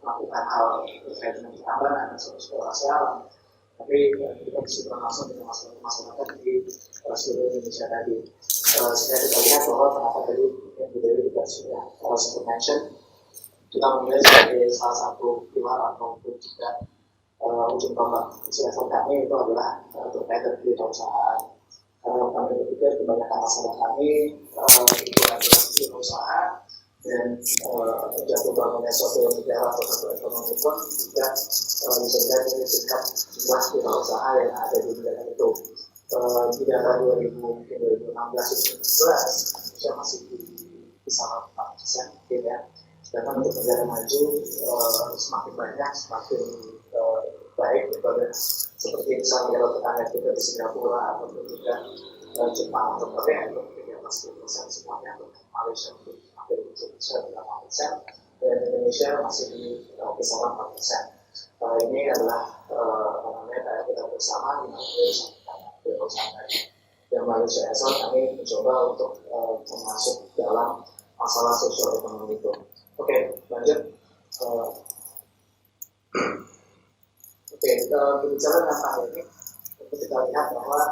melakukan hal terkait dengan pertambangan dan eksplorasi alam, tapi kita bisa berlangsung dengan masyarakat di seluruh Indonesia tadi. Sehingga kita lihat bahwa kenapa tadi yang kita sudah mention, kita menilai sebagai salah satu pilar ataupun juga ujung tombak CSR kami itu adalah terkait dengan kewirausahaan. Karena kami berpikir kebanyakan masalah kami itu adalah kewirausahaan dan jatuh bangunnya suatu negara atau satu ekonomi pun juga bisa jadi tingkat jumlah kewirausahaan yang ada di negara itu. Di data 2016 itu 2017 Indonesia masih di kisaran 4% mungkin ya. Sedangkan untuk negara maju semakin banyak, semakin baik daripada seperti misalnya negara tetangga kita di Singapura ataupun juga Jepang atau Korea itu mungkin 10% semuanya, atau Malaysia mungkin hampir 7% dan Indonesia masih di kisaran 4%. Ini adalah kita bersama di Malaysia dan Malaysia asal kami mencoba untuk masuk dalam masalah sosial ekonomi itu. Oke, lanjut. Oke, kita berbicara tentang ini. Kita lihat bahwa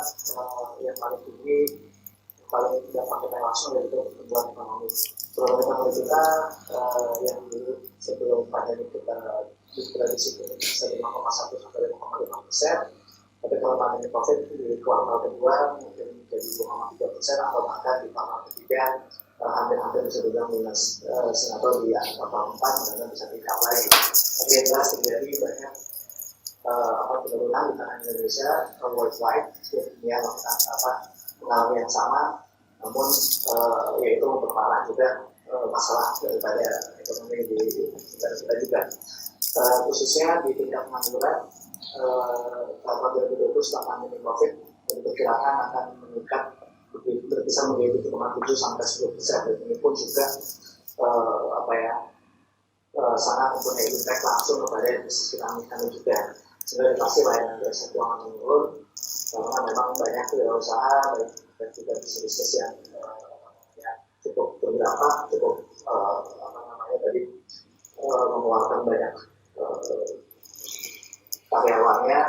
yang paling tinggi paling tidak pakai langsung yaitu pertumbuhan ekonomi. Pertumbuhan ekonomi kita yang dulu sebelum pandemi kita diprediksi bisa 5,1 sampai 5,5%, tapi kalau pandemi COVID di kuartal kedua mungkin menjadi 2,3% atau bahkan di kuartal ketiga hampir-hampir bisa dibilang minus, atau di kuartal 4 mudah-mudahan bisa tingkat lagi. Tapi yang jelas terjadi banyak penurunan di tanah Indonesia worldwide, dunia mengalami yang sama, namun yaitu memperparah juga masalah daripada ekonomi di negara kita juga, khususnya di tingkat pengangguran. Tahun 2020 setelah pandemi COVID diperkirakan akan meningkat berkisar menjadi 7,7 sampai 10%. Dan ini pun juga sangat mempunyai impact langsung kepada bisnis kami juga. Sebenarnya pasti layanan jasa keuangan menurun karena memang banyak usaha dan juga bisnis yang cukup berdampak, cukup mengeluarkan banyak karyawannya,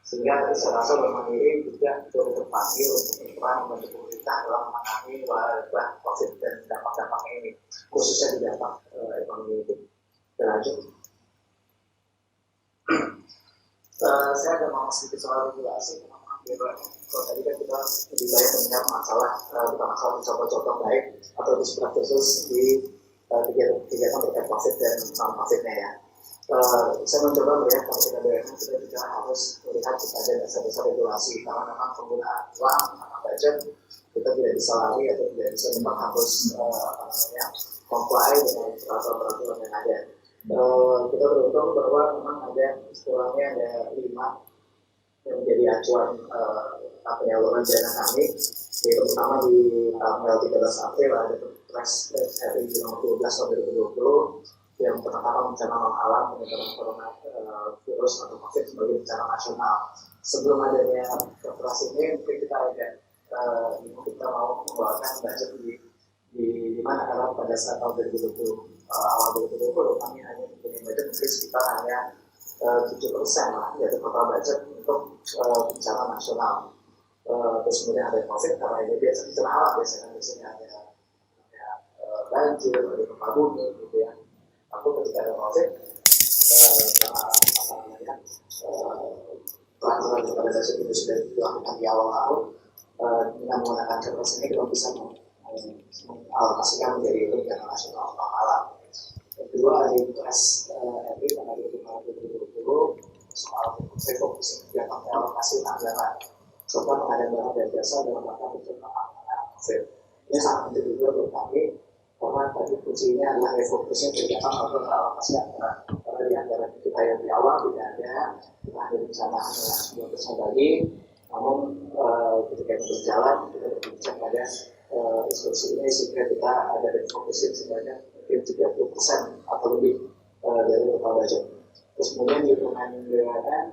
sehingga saya rasa Bank Mandiri juga turut terpanggil untuk berperan membantu pemerintah dalam menangani wabah COVID dan dampak-dampaknya ini, khususnya di dampak ekonomi itu. Lanjut. Saya ada mau sedikit soal regulasi. Kalau tadi kan kita lebih banyak mendengar masalah bukan masalah mencoba-coba baik atau disiplinasi khusus di kegiatan terkait COVID dan non-COVID-nya ya. Saya mencoba melihat kalau kita bayangkan kita juga harus melihat ada dasar-dasar regulasi karena memang penggunaan uang atau budget kita tidak bisa lari atau tidak bisa memang harus comply dengan peraturan-peraturan yang ada. Kita beruntung bahwa memang ada istilahnya ada 5 yang menjadi acuan penyaluran dana kami, yaitu pertama di tanggal 13 April ada Perpres RI 12 tahun 2020 yang penetapan bencana alam penyebaran coronavirus atau COVID sebagai bencana nasional. Sebelum adanya Perpres ini mungkin kita kita mau mengeluarkan budget di mana karena pada saat tahun 2020 awal 2020 kami hanya mempunyai budget mungkin sekitar hanya 7% lah, yaitu total budget untuk bencana nasional. Terus kemudian ada COVID karena ini biasa bencana alam, biasanya ada banjir, ada gempa bumi gitu ya. Aku ketika ada COVID peraturan kepada dasar itu sudah dilakukan di awal tahun dengan menggunakan kertas ini kita bisa mengalokasikan menjadi bencana nasional alam. Kedua ada Perpres RI tanggal 2020 soal refocusing kegiatan realokasi anggaran serta pengadaan barang dan jasa dalam rangka pencegahan COVID. Ini sangat penting juga buat kami karena tadi kuncinya adalah refocusing kegiatan atau realokasi anggaran. Karena di anggaran kita yang di awal tidak ada, kita ada bencana sebuah besar lagi. Namun ketika itu berjalan kita berbicara pada instruksi ini sehingga kita ada refocusing sebanyak 30% atau lebih dari total budget. Terus kemudian di permainan BUMN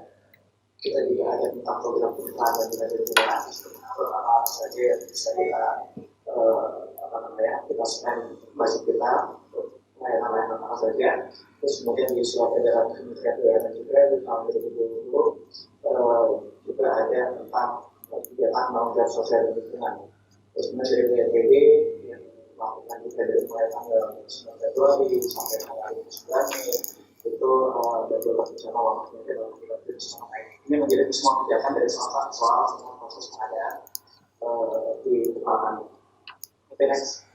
kita juga ada tentang program penyerahan dan tidak diberikan apa saja yang bisa kita spend budget kita layanan apa saja. Terus kemudian di surat edaran Kementerian BUMN juga di tahun 2020 juga ada tentang kegiatan tanggung jawab sosial dan lingkungan. Terus kemudian dari BNPB yang melakukan juga dari mulai tanggal 9 Februari sampai tanggal 9 Mei itu ada beberapa bencana waktu dalam kita bersama ini. Ini menjadi semua kegiatan dari soal semua proses pengadaan di tempat kami. Oke, next.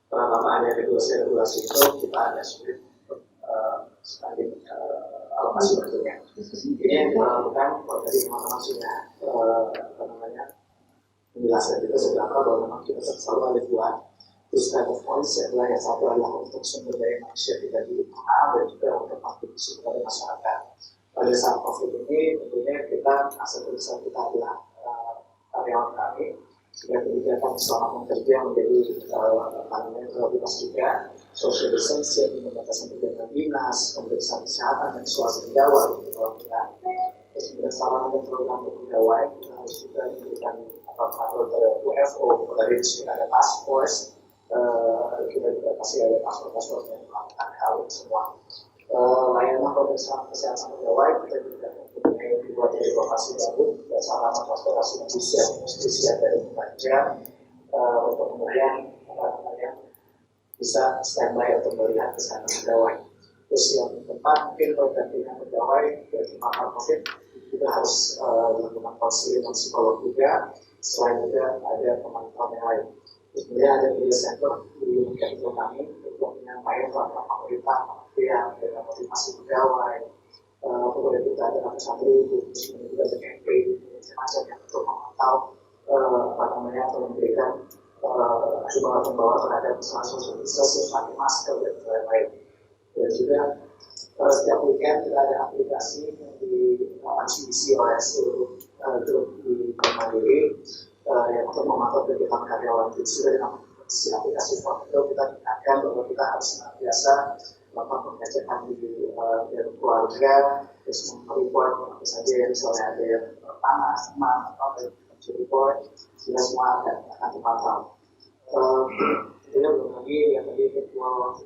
Karena ada regulasi itu kita ada sulit standing alokasi bentuknya. Ini yang kita lakukan kalau tadi teman-teman sudah menjelaskan juga seberapa bahwa memang kita selalu ada dua terus type of points adalah yang satu adalah untuk sumber daya manusia kita di internal dan juga untuk kontribusi kepada masyarakat. Pada saat COVID ini tentunya kita asal besar kita adalah karyawan kami sehingga kebijakan selama bekerja menjadi prioritas juga social distancing, pembatasan kegiatan dinas, pemeriksaan kesehatan dan swasta pegawai kalau kita terus kemudian selama ada program untuk pegawai kita harus juga memberikan atau UFO dari ada task force kita juga pasti ada paspor yang melakukan hal ini semua layanan pemeriksaan kesehatan pegawai kita juga mempunyai dibuat dari lokasi baru dan sarana transportasi yang siap dari jam untuk kemudian bisa standby untuk melihat kesehatan pegawai. Terus yang keempat mungkin pergantian pegawai dari masa COVID juga harus dilakukan konseling dan psikolog juga. Selain juga ada pemantauan yang lain. Terus kemudian ada media center di kantor kami untuk menyampaikan langkah pemerintah yang dengan motivasi pegawai. Kemudian kita ada ratusan ribu, terus kemudian juga ada campaign macam-macam yang untuk memantau atau memberikan himbauan terhadap social distancing, pakai masker dan lain-lain. Dan juga setiap weekend kita ada aplikasi yang diisi oleh seluruh grup di Mandiri yang untuk memantau kegiatan karyawan. Jadi sudah dengan aplikasi itu kita ingatkan bahwa kita harus senantiasa melakukan pengecekan di keluarga, terus report apa saja yang misalnya ada yang panas, demam, atau ada report, sehingga semua akan dipantau. Jadi belum lagi yang tadi virtual di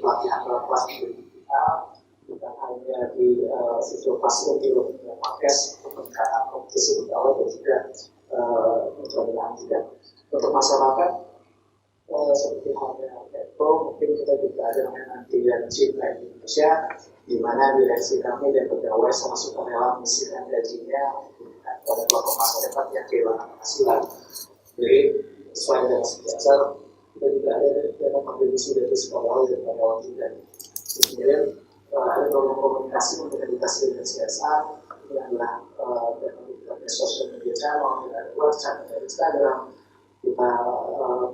pelatihan kelas digital, bukan hanya di virtual classroom di podcast peningkatan kompetisi pegawai dan juga pembinaan juga untuk masyarakat seperti halnya Metro, mungkin kita juga ada namanya nanti yang cinta Indonesia, di mana direksi kami dan pegawai sama sukarela mengisikan gajinya pada kelompok masyarakat yang kehilangan penghasilan. Jadi selain dari dasar, kita juga ada dana kontribusi dari sekolah dan karyawan juga. Kemudian ada program komunikasi untuk edukasi dan CSR, ini adalah dari sosial media channel, dari WhatsApp, dari Instagram, kita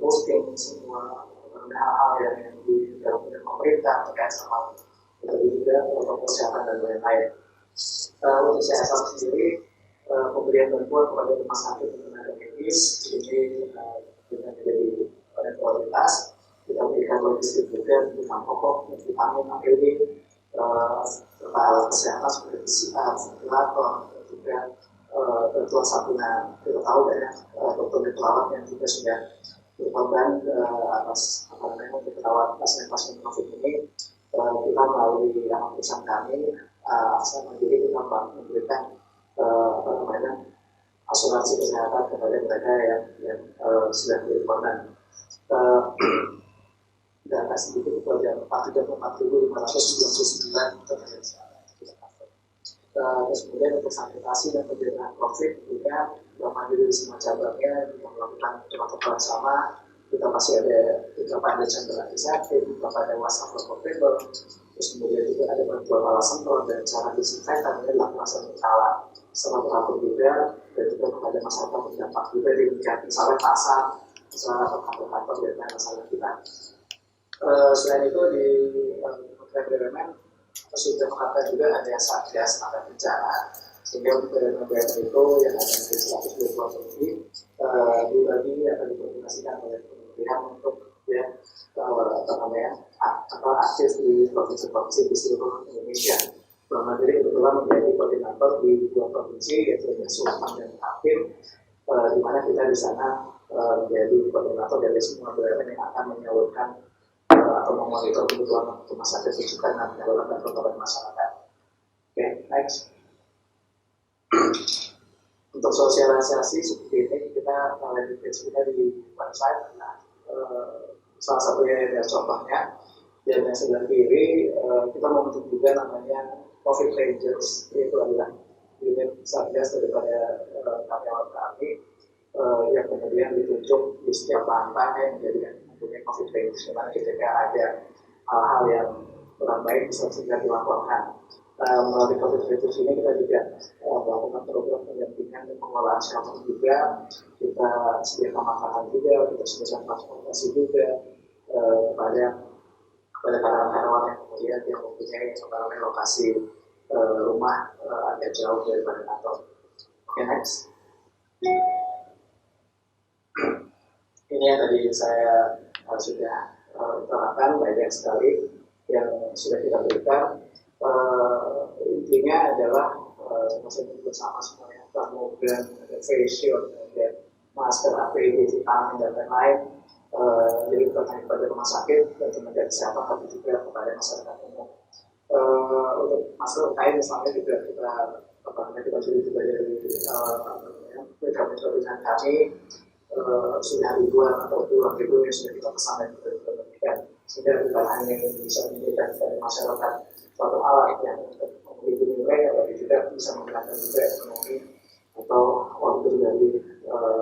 posting semua hal-hal yang dilakukan pemerintah terkait sama juga protokol kesehatan dan lain-lain. Untuk CSR sendiri, pemberian bantuan kepada rumah sakit dan tenaga medis ini dengan menjadi prioritas. Kita berikan logistik juga tentang pokok, vitamin, APD, serta alat kesehatan seperti PCR, ventilator, dan juga bantuan santunan. Kita tahu dari dokter perawat yang juga sudah berkorban atas untuk perawat pasien-pasien COVID ini. Kita melalui perusahaan kami, Aksa Mandiri, kita memberikan asuransi kesehatan kepada mereka yang sudah menjadi korban. Data sedikit itu ada 44.599 tenaga kesehatan. Terus kemudian untuk sanitasi dan pencegahan COVID juga Mandiri di semua cabangnya melakukan protokol sama. Kita masih ada pada Desember antiseptik, kita pada WhatsApp Portable, terus kemudian juga ada bantuan alat semprot dan cara disinfektan ini dilakukan secara berkala, secara teratur juga, dan juga kepada masyarakat terdampak juga di misalnya pasar, misalnya kantor-kantor dan lain masalah kita. Selain itu di Kementerian BUMN sudah mengatakan juga ada satgas tangga bencana, sehingga BUMN itu yang ada di 120 provinsi dibagi akan dikoordinasikan oleh kementerian untuk aktif di provinsi-provinsi di seluruh Indonesia. Bank Mandiri kebetulan menjadi koordinator di 2 provinsi yaitu Sulawesi dan Kapil, di mana kita di sana menjadi koordinator dari semua BUMN yang akan menyalurkan atau memonitor kebutuhan rumah sakit rujukan dan penyaluran bantuan masyarakat. Oke, next. Untuk sosialisasi seperti ini kita landing page kita di website. Nah, salah satunya ada contohnya. Dan yang sebelah kiri kita membentuk juga namanya COVID Rangers. Itu adalah unit satgas daripada karyawan kami yang kemudian ditunjuk di setiap lantai yang menjadi mempunyai COVID Rangers. Dimana ketika ada hal-hal yang kurang baik bisa segera dilaporkan. Melalui COVID Rangers ini kita juga melakukan program pendampingan dan pengelolaan shelter juga. Kita sediakan makanan juga, kita sediakan transportasi juga kepada karyawan yang kemudian yang mempunyai lokasi rumah agak jauh daripada kantor. Oke, next. Ini yang tadi saya sudah utarakan, banyak sekali yang sudah kita berikan. Intinya adalah masing-masing bersama semuanya, termogan, ada face shield, ada masker, APD, vitamin, dan lain-lain. Jadi bukan hanya kepada rumah sakit dan tenaga kesehatan, tapi juga kepada masyarakat umum. Untuk masalah UKM misalnya juga kita juga dari metode kami sudah ribuan atau puluhan ribu yang sudah kita pesan dan kita berikan, sehingga bukan hanya bisa memberikan kepada masyarakat suatu alat yang memiliki nilai, tapi juga bisa menggunakan juga ekonomi atau waktu dari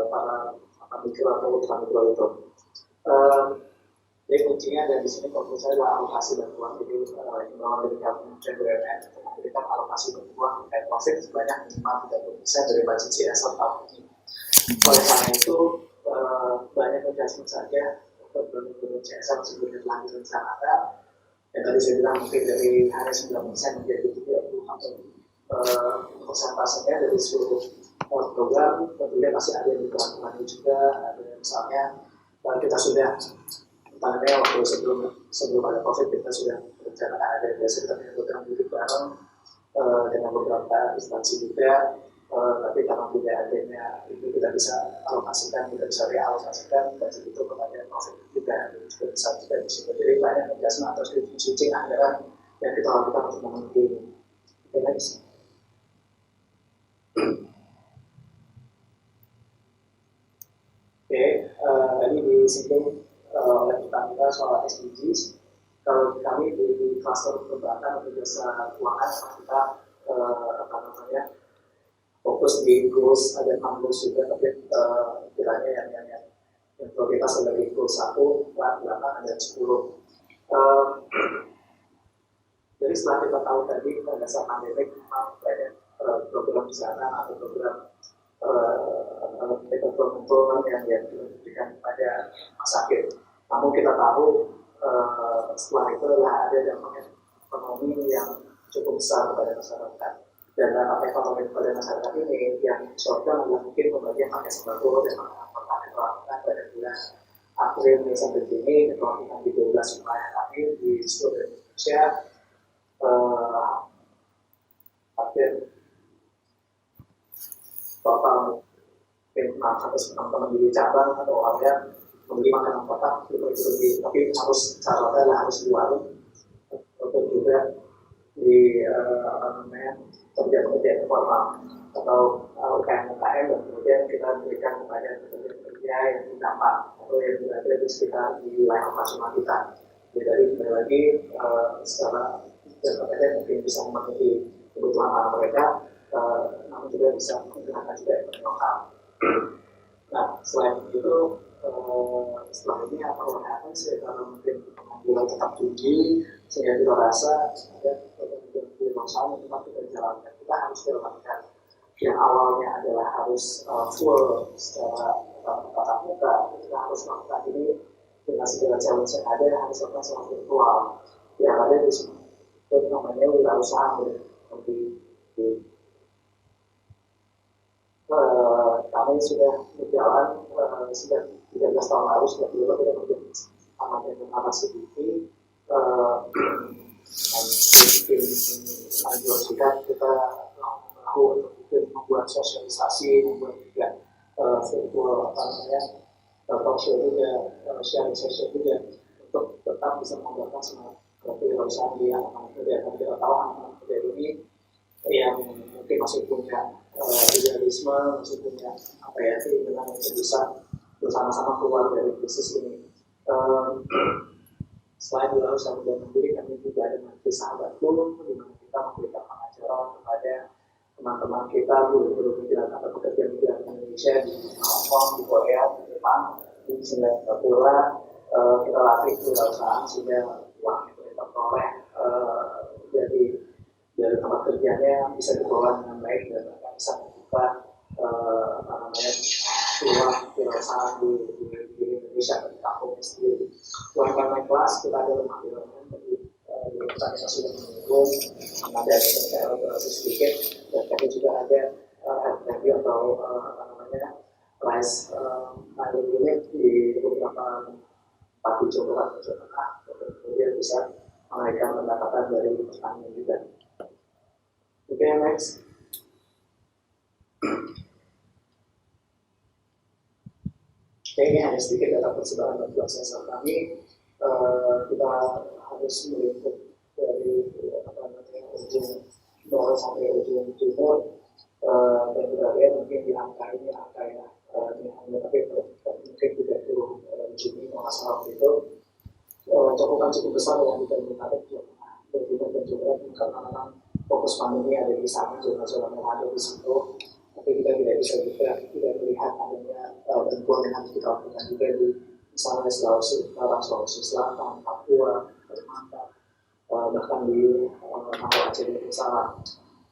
para mikro atau ultra mikro itu. Jadi kuncinya dan di sini fokus saya adalah alokasi bantuan. Jadi imbauan dari Kementerian BUMN untuk memberikan alokasi bantuan terkait COVID sebanyak minimal 30% dari budget CSR tahun ini. Oleh karena itu banyak adjustment saja untuk bentuk CSR sebelumnya telah direncanakan. Dan tadi saya bilang mungkin dari hanya 9% menjadi 30 atau persentasenya dari seluruh program. Tentunya masih ada yang diperlakukan juga. Ada misalnya kita sudah tanya waktu sebelum ada COVID kita sudah berencana ada biasa kita punya program mudik bareng dengan beberapa instansi juga, tapi karena tidak adanya itu kita bisa alokasikan, kita bisa realokasikan budget itu kepada COVID juga bisa di situ. Jadi banyak adjustment atau switching anggaran yang kita lakukan untuk memenuhi ini. Oke, next. Oke, tadi disinggung oleh kita soal SDGs. Kalau kami di kluster perbankan atau jasa keuangan kita fokus di goals, ada 6 goals juga, tapi kiranya yang prioritas sebagai goal 1, belakang ada 10. Jadi setelah kita tahu tadi pada saat pandemik memang banyak program di sana atau program bantuan yang diberikan kepada rumah sakit. Namun kita tahu setelah itu adalah ada dampak ekonomi yang cukup besar kepada masyarakat. Dan dampak ekonomi kepada masyarakat ini yang short-term adalah mungkin pembagian paket sembako dan paket perlakuan pada bulan April sampai Juni, dilakukan di 12 wilayah kami di seluruh Indonesia. Hampir total teman-teman di cabang atau area membeli makanan kotak itu tapi harus caranya harus di warung atau juga di kerja informal atau UKM-UKM, dan kemudian kita berikan kepada pekerja yang terdampak atau yang berada di sekitar di wilayah operasional kita. Jadi kembali lagi secara jangka mungkin bisa memenuhi kebutuhan mereka, namun juga bisa menggunakan juga ekonomi lokal. Nah, selain itu, setelah ini apa yang akan saya karena mungkin pengangguran tetap tinggi, sehingga kita rasa ada masalah yang tetap kita jalankan. Kita harus jalankan yang awalnya adalah harus full secara tatap muka, kita harus melakukan ini dengan segala challenge yang ada, harus melakukan secara virtual. Yang ada di sini itu namanya wirausaha di kami sudah berjalan sejak 13 tahun lalu, sejak dulu kita berjalan sama dengan narasi TV dan tim lanjut juga kita untuk membuat sosialisasi, membuat juga virtual talk show juga, sharing session juga untuk tetap bisa membuatkan semua kewirausahaan di anak-anak muda. Dan kita tahu anak-anak muda ini yang mungkin masih punya idealisme, masih punya keinginan untuk bisa bersama-sama keluar dari krisis ini. Selain di usaha muda mandiri, kami juga ada Menteri Sahabatku, di mana kita memberikan pengajaran kepada teman-teman kita, guru-guru migran atau pekerja migran Indonesia di Hong Kong, di Korea, di Jepang, di Singapura. Kita latih kewirausahaan sehingga uang itu diperoleh dari tempat kerjanya bisa dikelola dengan baik dan bisa membuka peluang kewirausahaan di Indonesia dan di kampungnya sendiri. UMKM kelas kita ada rumah BUMN, jadi kita sudah menunggu ada sedikit, dan kami juga ada review atau price pilot unit di beberapa tempat di Jawa Tengah, kemudian bisa menaikkan pendapatan dari petani juga. Oke, next. Oke, ini hanya sedikit data persebaran bantuan sosial kami. Kita harus meliput dari ujung barat sampai ujung timur, dan kita lihat mungkin di angka ini tapi mungkin 30 Juni kalau nggak salah itu cakupan cukup besar yang kita menarik dan juga karena memang fokus pandemi ada di sana, zona-zona merah ada di situ, tapi kita tidak bisa juga tidak melihat adanya bantuan yang harus kita lakukan juga di misalnya Sulawesi Utara, Sulawesi Selatan, Papua, Kalimantan, bahkan di Papua Aceh dan Utara.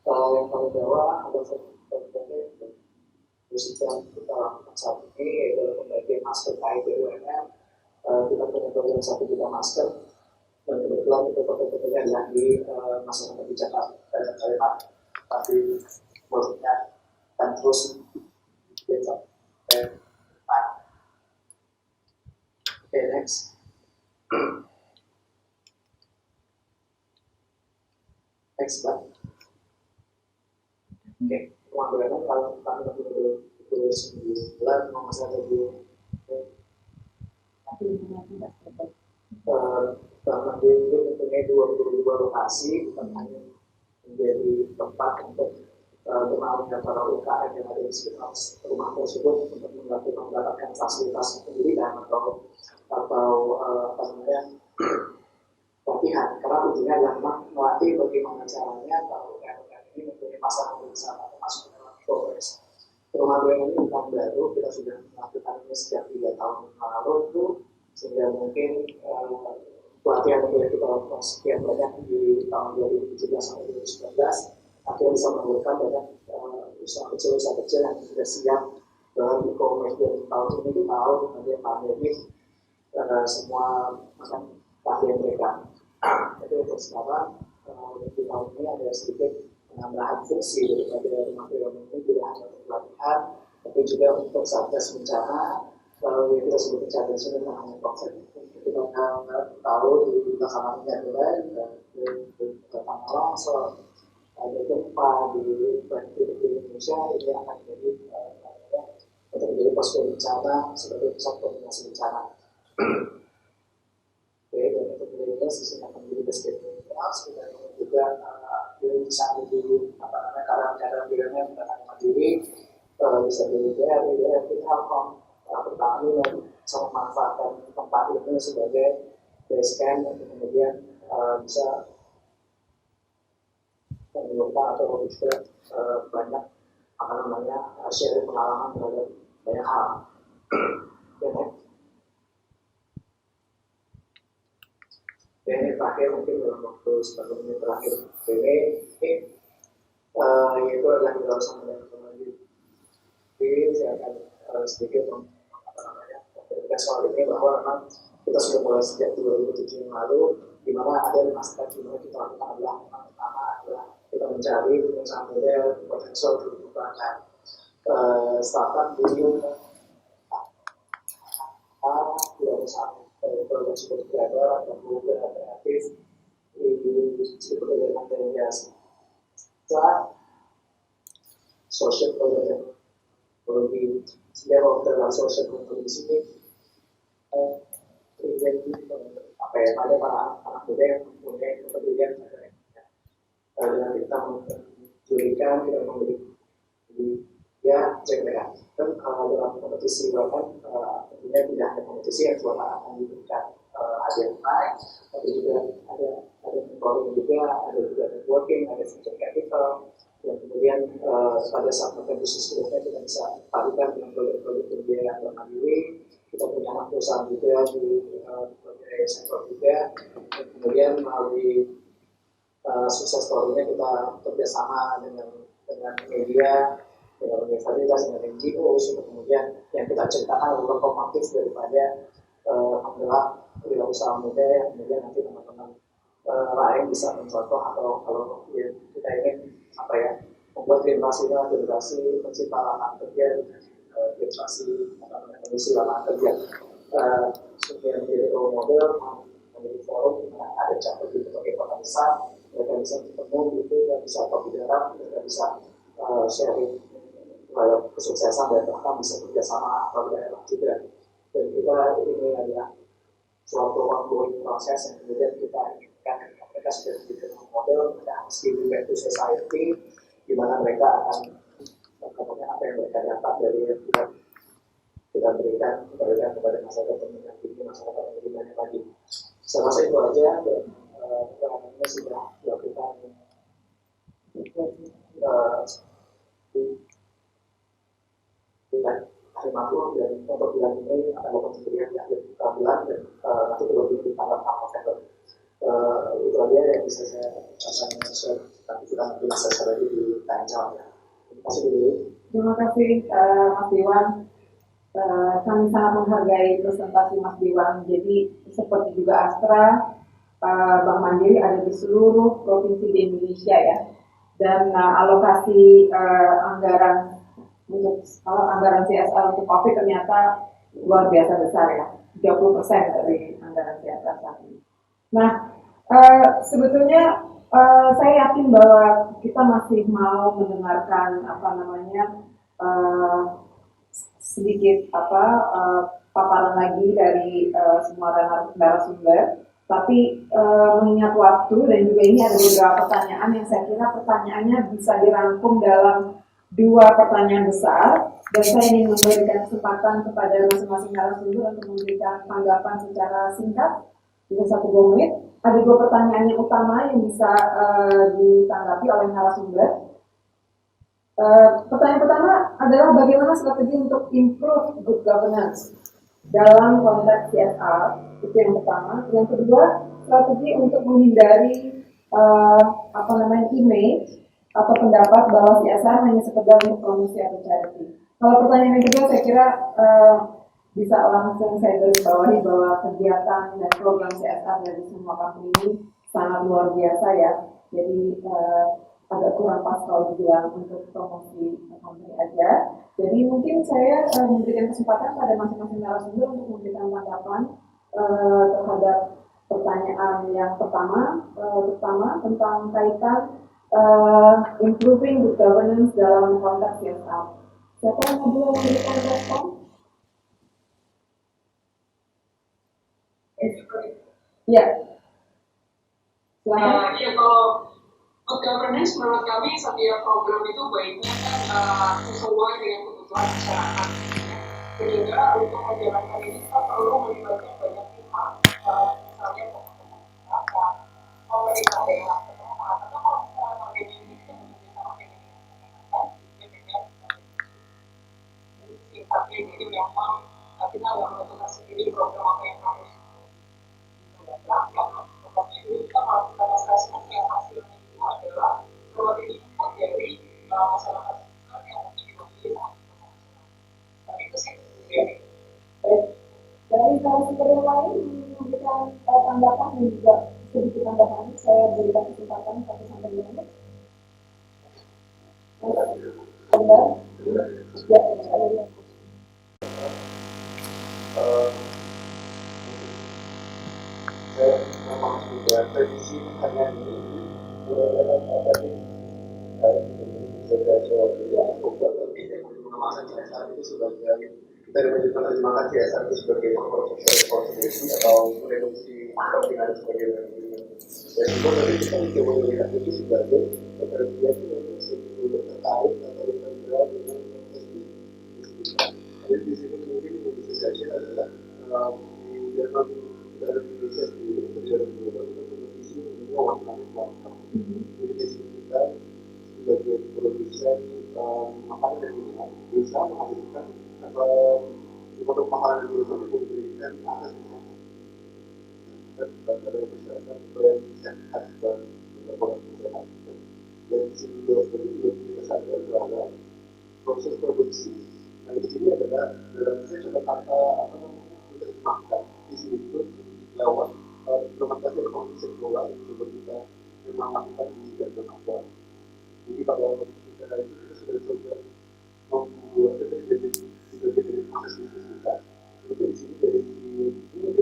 Yang paling bawah ada berbagai posisi yang kita lakukan saat ini, yaitu pembagian masker kain BUMN. Kita punya program 1 juta masker, dan kebetulan itu foto-fotonya adalah di masyarakat di Jakarta dan Kalimantan. Tapi bentuknya dan terus kita Oke, next. Next, Pak. Oke, pengambilan kalau kita itu 9 mau masalah tadi. Bank Mandiri itu mempunyai 22 lokasi, bukan hanya menjadi tempat untuk bermain dengan para UKM yang ada di sekitar rumah tersebut untuk mendapatkan fasilitas pendidikan atau latihan, karena tujuannya adalah melatih bagaimana caranya para UKM ini mempunyai pasar pemeriksaan atau masuk ke dalam progres. Rumah BUMN ini bukan baru, kita sudah melakukan ini sejak 3 tahun lalu itu, sehingga mungkin pelatihan yang kita lakukan sekian banyak di tahun 2017 sampai 2019, akhirnya bisa menggunakan banyak usaha kecil yang sudah siap dalam e-commerce. Dan tahun ini kita tahu ada pandemi, semua akan pelatihan mereka. Jadi untuk sekarang di tahun ini ada sedikit penambahan fungsi daripada rumah BUMN ini, tidak hanya untuk pelatihan, tapi juga untuk satgas bencana. Lalu kita sebut bencana sudah menangani COVID. Kita tahu di belakangan ini adalah tentang longsor, ada gempa di Indonesia, ini akan menjadi untuk menjadi posko bencana sebagai pusat koordinasi bencana. Oke, dan untuk menjadi sisi akan menjadi deskripsi dan juga bisa menjadi kadang-kadang bilangnya menggunakan mandiri, bisa dari Telkom, Pertamina, sama memanfaatkan tempat ini sebagai base camp dan kemudian bisa mengeluarkan atau juga banyak sharing pengalaman terhadap banyak hal. Ini terakhir mungkin dalam waktu 10 menit terakhir ini yaitu adalah penjelasan dari teknologi. Jadi saya akan sedikit memberikan soal ini bahwa memang kita sudah mulai sejak 2007 yang lalu, di mana ada 5 step di mana kita lakukan adalah pertama adalah kita mencari perusahaan model potensial untuk dikembangkan. Startup dulu perusahaan program seperti creator atau program kreatif disebut dengan teknologi. Setelah social program teknologi, sehingga dalam social program di sini ada para anak muda yang mempunyai kepedulian dengan kita menjadikan kita memberi ya cek mereka. Dan dalam kompetisi bahkan tentunya tidak ada kompetisi yang cuma akan diberikan hadiah naik, tapi juga ada mentoring juga, ada juga networking, ada venture capital, dan kemudian pada saat melakukan bisnis growth-nya kita bisa padukan dengan proyek-proyek pembiayaan yang mandiri. Kita punya anak perusahaan juga di berbagai sektor juga, dan kemudian melalui sukses story-nya kita kerjasama dengan media, dengan universitas, dengan NGO, untuk kemudian yang kita ceritakan adalah formatif daripada adalah usaha muda yang kemudian nanti teman-teman lain bisa mencontoh, atau kalau ya, kita ingin membuat generasi pencipta lapangan kerja, generasi kondisi lapangan kerja, supaya menjadi role model, menjadi forum ada cabang di berbagai kota besar, mereka bisa bertemu gitu, dan bisa kopi darat, mereka bisa sharing kesuksesan dan bahkan bisa kerjasama atau daerah juga. Dan kita ini adalah suatu ongoing proses yang kemudian kita inginkan mereka mereka sudah memiliki model, mereka harus giving back to society, di mana mereka akan apa yang mereka dapat dari yang kita berikan kepada masyarakat yang masyarakat yang lebih banyak lagi. Saya rasa itu aja, dan perangkatnya sudah dilakukan dengan hari maklum, dan untuk bulan ini akan melakukan sendirian di akhir bulan, dan nanti berlanjut di tanggal 4 November. Itu aja yang bisa saya sampaikan sesuai. Nanti kita nanti bisa lagi di tanya jawab. Terima kasih dulu. Terima kasih Mas Diwan. Kami sangat menghargai presentasi Mas Diwan. Jadi seperti juga Astra, Bank Mandiri ada di seluruh provinsi di Indonesia ya. Dan alokasi anggaran untuk anggaran CSR untuk COVID ternyata luar biasa besar ya, 30% dari anggaran CSR saat ini. Nah, sebetulnya saya yakin bahwa kita masih mau mendengarkan sedikit paparan lagi dari semua narasumber. Tapi mengingat waktu dan juga ini ada beberapa pertanyaan yang saya kira pertanyaannya bisa dirangkum dalam 2 pertanyaan besar, dan saya ingin memberikan kesempatan kepada masing-masing narasumber untuk memberikan tanggapan secara singkat, bisa 1-2 menit. Ada 2 pertanyaan yang utama yang bisa ditanggapi oleh narasumber. Pertanyaan pertama adalah bagaimana strategi untuk improve good governance dalam konteks CSR, itu yang pertama. Yang kedua, strategi untuk menghindari image atau pendapat bahwa CSR hanya sekedar untuk promosi atau charity. Kalau pertanyaan yang kedua, saya kira bisa langsung saya garis bawahi bahwa kegiatan dan program CSR dari semua company ini sangat luar biasa ya. Jadi agak kurang pas kalau dibilang untuk promosi company aja. Jadi mungkin saya memberikan kesempatan pada masing-masing narasumber untuk memberikan tanggapan terhadap pertanyaan yang pertama tentang kaitan improving good governance dalam konteks CSR. Siapa yang mau memberikan respon? Ya. Silakan. Ya, kalau good governance menurut kami setiap program itu baiknya kan sesuai dengan kebutuhan masyarakat. Dan juga untuk menjalankan ini kita perlu melibatkan banyak pihak, misalnya pemerintah, pemerintah daerah, atau kalau misalnya target ini kita bekerjasama dengan sifatnya, jadi memang kita nggak menentukan sendiri program apa yang harus dilakukan. Tetapi kita melakukan assessment yang hasilnya itu adalah berbagai input dari masyarakat sekitar yang mungkin diwakili oleh masyarakat. Itu sih. Dari narasumber yang lain memberikan tanggapan dan juga sedikit tambahan, saya berikan kesempatan 1-2 menit. Anda? Ya, saya. Saya memang sudah prediksi pertanyaan ini tadi sudah jawab juga menggunakan CSR itu sebagai kita menerjemahkan CSR itu sebagai social responsibility atau reduksi kepentingan sebagai resiko, tapi kita mencoba melihat itu sebagai pekerjaan yang sebetulnya terkait atau berkaitan dengan jadi di sini mungkin yang bisa saja adalah di dalam Indonesia sendiri berjalan global kita kompetisi mengenai warna-warna. Jadi di sini kita sebagai produsen makanan dan minuman bisa menghasilkan produk makanan dan minuman yang memberikan akses dan pada masyarakat yang sehat dan berpola sehat. Dan di sini juga sadar bahwa proses produksi yang di sini adalah saya coba kata menerjemahkan di sini itu lewat implementasi ekonomi sirkular yang coba kita memang lakukan di dan awal. Jadi pada waktu kita sudah coba membuat jadi proses bisnis kita. Jadi di sini dari ini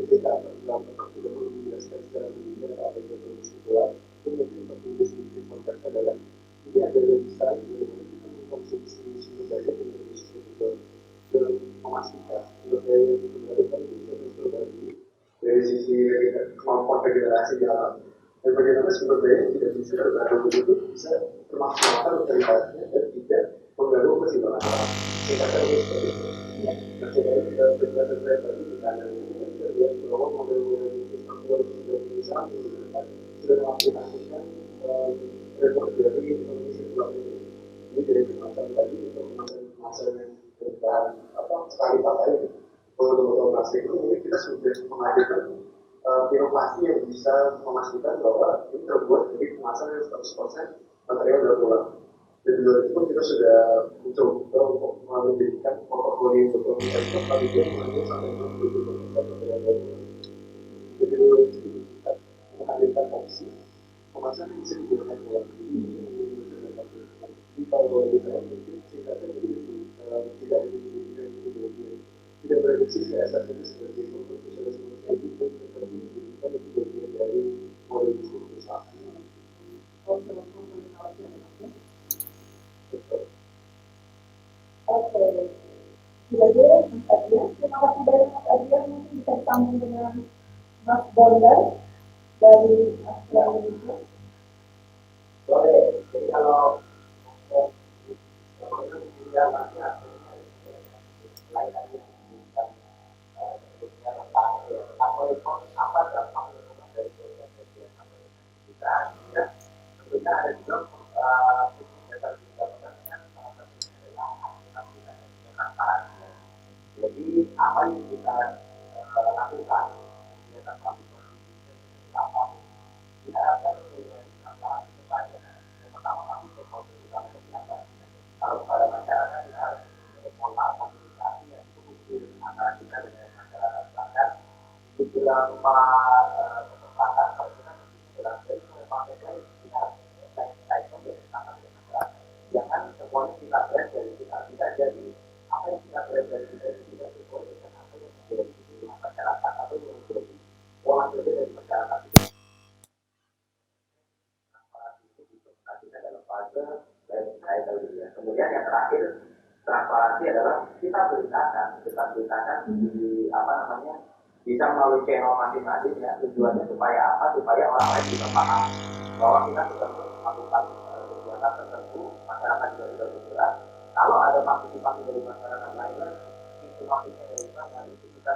kita melakukan sudah perlu menjelaskan secara lebih apa yang ekonomi sirkular. Kemudian untuk sedikit konteks adalah ini adalah desain bagaimana kita mengkonsumsi sumber daya Indonesia dan memastikan sumber daya yang dikembalikan itu berbagi dari sisi kemampuan regenerasi di alam. Dan bagaimana sumber daya yang tidak bisa terbangun itu bisa termaksimalkan utilitasnya dan tidak mengganggu keseimbangan alam. Singkatnya itu seperti itu. Nah, jadi kita berdasarkan tadi di kanan ini kita lihat bahwa model-model bisnis tahun 2021 sudah mengaplikasikan reform dari ekonomi sirkular ini. Ini dari kemasan tadi untuk kemasan yang berbahan sekali pakai botol-botol plastik itu, ini kita sudah menghadirkan inovasi yang bisa memastikan bahwa ini terbuat dari kemasan yang 100% material daur ulang. Dan di luar itu pun kita sudah mencoba untuk menjadikan portofolio botol recycle tapi dia mengandung sampai 60% material daur ulang. Jadi kita menghadirkan opsi kemasan yang bisa digunakan ulang. Jadi kalau boleh kita mungkin singkatnya tidak prediksi CSR itu sebagai produk sosial itu tetapi kita lebih bagian dari model bisnis perusahaan. Oke, jadi Mas Adrian, terima kasih banyak Mas Adrian, mungkin bisa disambung dengan Mas Bondan dari Astra Indonesia. Boleh, jadi kalau jadi apa yang kita lakukan kegiatan kami apa diharapkan menjadi manfaat kepada yang pertama kami stakeholder utama kesehatan. Kalau pada masyarakat kita harus memulai komunikasi yang cukup antara kita dengan masyarakat selatan itu beberapa kesempatan kalau kita bergerak dari partai lain kita kaitkan dengan masyarakat. Jangan semuanya kita beres dari kita jadi apa yang kita beres dari kita itu tidak sesuai dengan apa yang menjadi masyarakat atau yang menjadi pola kerja dari masyarakat itu. Kita dalam fase dan kemudian yang terakhir transparansi adalah kita beritakan di bisa melalui channel masing-masing ya, tujuannya supaya apa, supaya orang lain bisa paham bahwa kita sudah melakukan kegiatan tertentu, masyarakat juga sudah bergerak. Kalau ada partisipasi dari masyarakat lainnya, informasinya dari mana itu kita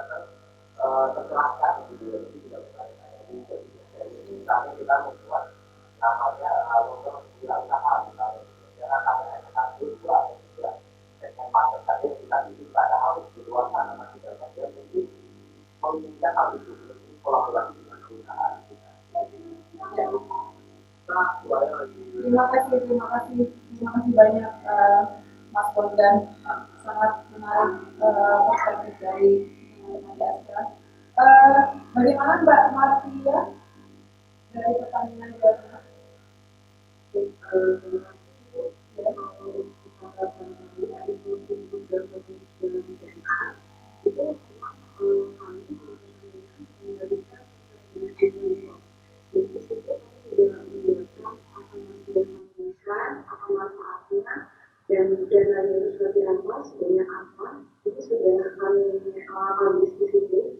tercerahkan gitu ya, jadi tidak bertanya-tanya. Jadi misalnya kita membuat namanya logo usaha misalnya, jangan sampai hanya satu dua atau tiga segmen market saja kita bikin, padahal di luar sana masih banyak yang mungkin menginginkan hal itu, kolaborasi dengan perusahaan kita. Terima kasih banyak Mas Bondan, sangat menarik perspektif dari Astra. Bagaimana Mbak Martia dari Pertamina Jawa Tengah? Dan dananya itu sudah dirampas, banyak apa, itu sudah kami diskusi. Itu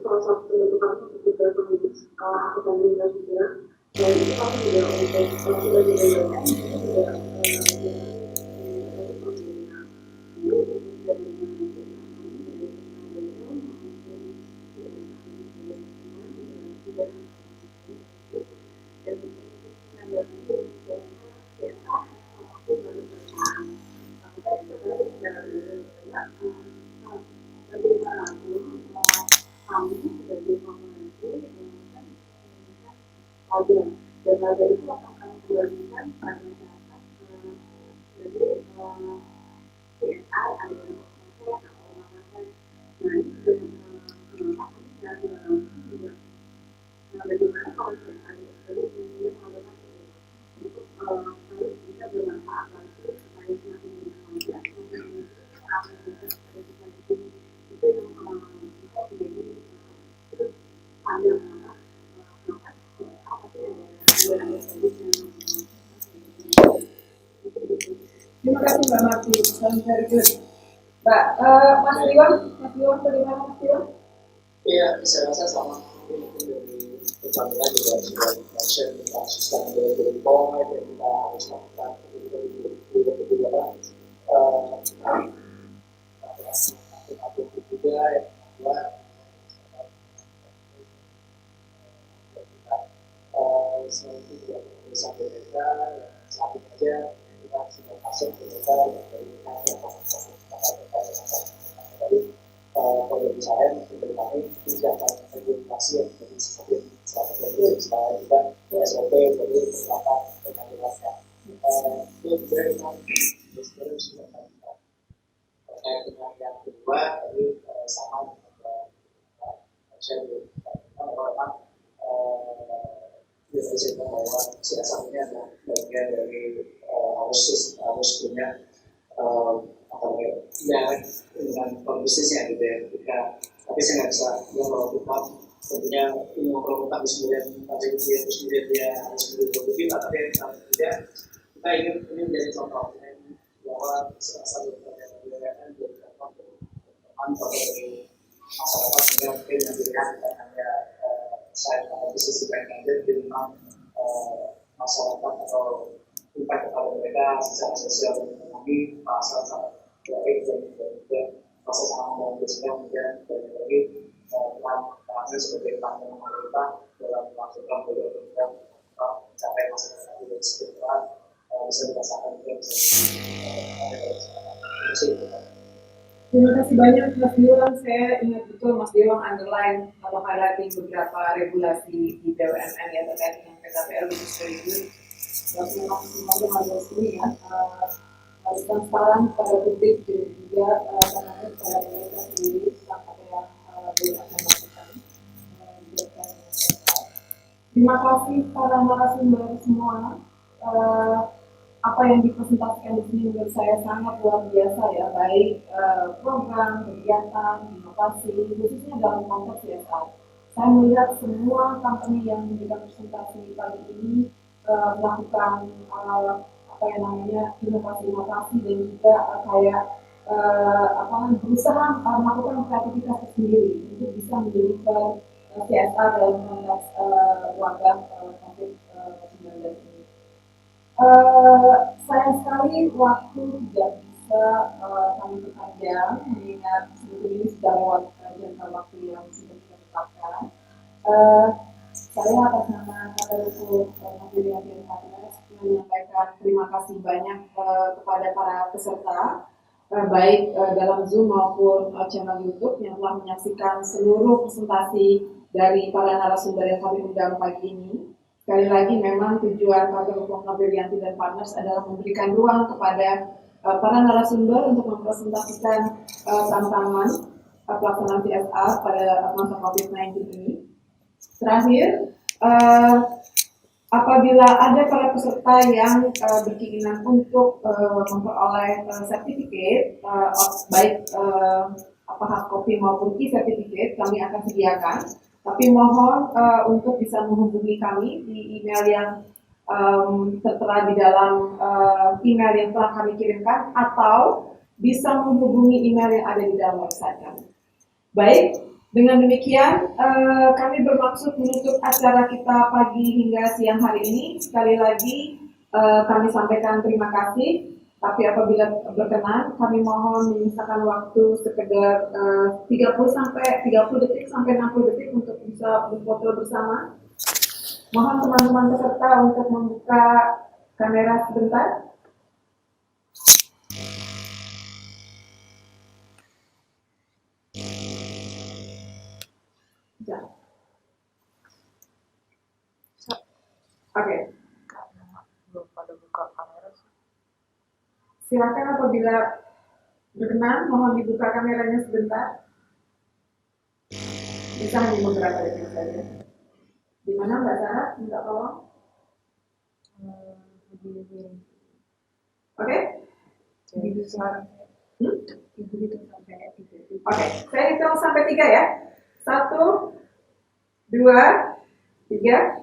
salah satu bentuk kami untuk juga penulis aku bandingkan juga, dan itu kami juga untuk sudah dibedakan itu juga dan harga itu akan kami jualkan pada masyarakat. Jadi CSR ada nah itu juga bagaimana kalau CSR itu untuk harus bisa bermanfaat lagi supaya semakin bermanfaat itu yang kita menjadi ada Terima kasih Mbak Marti, very good. Mbak, Mas Riwan bagaimana Mas Riwan? Iya, saya rasa sama mungkin dari Pertamina juga sudah mention tentang sustainability point yang kita harus lakukan aktif juga yang kedua selain itu juga bisa mereka satu saja kita sudah masuk ke mereka dari kalau misalnya dari kami tidak akan regulasi yang menjadi seperti itu misalnya kita SOP dari penerapan pengambilannya itu dari kami sebenarnya sudah terkait dengan yang kedua tadi sama dengan saya memang bisa bahwa CSR ini adalah bagian dari harus punya ya dengan kondisinya gitu ya ketika tapi saya nggak bisa dia melakukan tentunya ini melakukan kemudian dia harus menjadi produktif tapi tidak kita ingin ini menjadi contoh bahwa CSR yang jadi contoh dari masyarakat sehingga mungkin yang dilihat hanya saya pada sisi baik saja di memang masyarakat atau impact kepada mereka secara sosial dan ekonomi pasal sangat baik dan juga pasal sangat membantu sehingga kemudian dari peran sebagai tanggung pemerintah dalam melakukan program mencapai masyarakat yang sejahtera bisa dirasakan juga Terima kasih banyak Mas Diwang. Saya ingat betul Mas Diwang underline atau highlighting beberapa regulasi di BUMN yang terkait dengan PKPL itu yang memang semuanya harus ini ya harus transparan pada publik dan juga pada pemerintah sendiri tentang apa yang BUMN lakukan. Terima kasih para narasumber semua. Apa yang dipresentasikan di sini menurut saya sangat luar biasa ya, baik program, kegiatan, inovasi, khususnya dalam konteks CSR. Saya melihat semua company yang memberikan presentasi pagi ini melakukan apa yang namanya inovasi-inovasi dan juga kayak berusaha melakukan kreativitas sendiri untuk bisa menjadikan CSR dalam konteks wabah COVID-19 ini. Sayang sekali waktu tidak bisa kami perpanjang mengingat sebetulnya ini sudah lewat jangka waktu yang sudah kita tetapkan. Saya atas nama Kantor Hukum Noviria dan Partners menyampaikan terima kasih banyak kepada para peserta baik dalam Zoom maupun channel YouTube yang telah menyaksikan seluruh presentasi dari para narasumber yang kami undang pagi ini. Sekali lagi memang tujuan Kantor Hukum Noviria dan Partners adalah memberikan ruang kepada para narasumber untuk mempresentasikan tantangan pelaksanaan CSR pada masa COVID-19 ini. Terakhir, apabila ada para peserta yang berkeinginan untuk memperoleh sertifikat, baik hard copy maupun e-certificate, kami akan sediakan. Tapi mohon untuk bisa menghubungi kami di email yang tertera di dalam email yang telah kami kirimkan atau bisa menghubungi email yang ada di dalam website kami. Baik, dengan demikian kami bermaksud menutup acara kita pagi hingga siang hari ini. Sekali lagi kami sampaikan terima kasih. Tapi apabila berkenan, kami mohon menyisakan waktu sekedar 30 detik sampai 60 detik untuk bisa berfoto bersama. Mohon teman-teman peserta untuk membuka kamera sebentar. Oke. Belum pada buka kamera sih. Silakan apabila berkenan, mohon dibuka kameranya sebentar. Bisa hanya beberapa detik saja. Di mana Mbak Sarah? Minta tolong. Oke? Jadi sekarang Ibu hitung sampai 3. Oke, saya hitung sampai 3 ya. 1, 2, 3.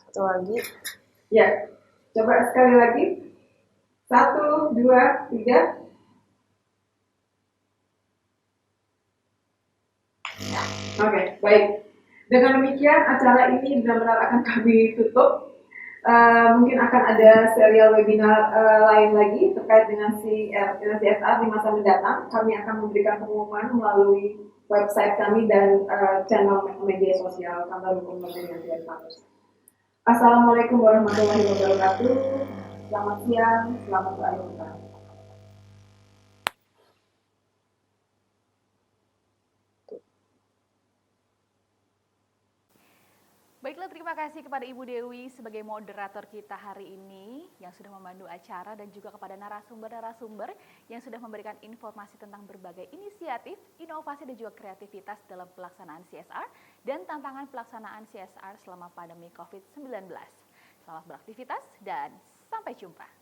Satu lagi. Ya, coba sekali lagi. 1, 2, 3. Oke, baik. Dengan demikian acara ini benar-benar akan kami tutup. Mungkin akan ada serial webinar lain lagi terkait dengan CSR di masa mendatang. Kami akan memberikan pengumuman melalui website kami dan channel media sosial Kantor Hukum Nobirianti dan Partners. Assalamualaikum warahmatullahi wabarakatuh. Selamat siang, selamat berakhir pekan. Baiklah, terima kasih kepada Ibu Dewi sebagai moderator kita hari ini yang sudah memandu acara dan juga kepada narasumber-narasumber yang sudah memberikan informasi tentang berbagai inisiatif, inovasi dan juga kreativitas dalam pelaksanaan CSR dan tantangan pelaksanaan CSR selama pandemi COVID-19. Selamat beraktivitas dan sampai jumpa.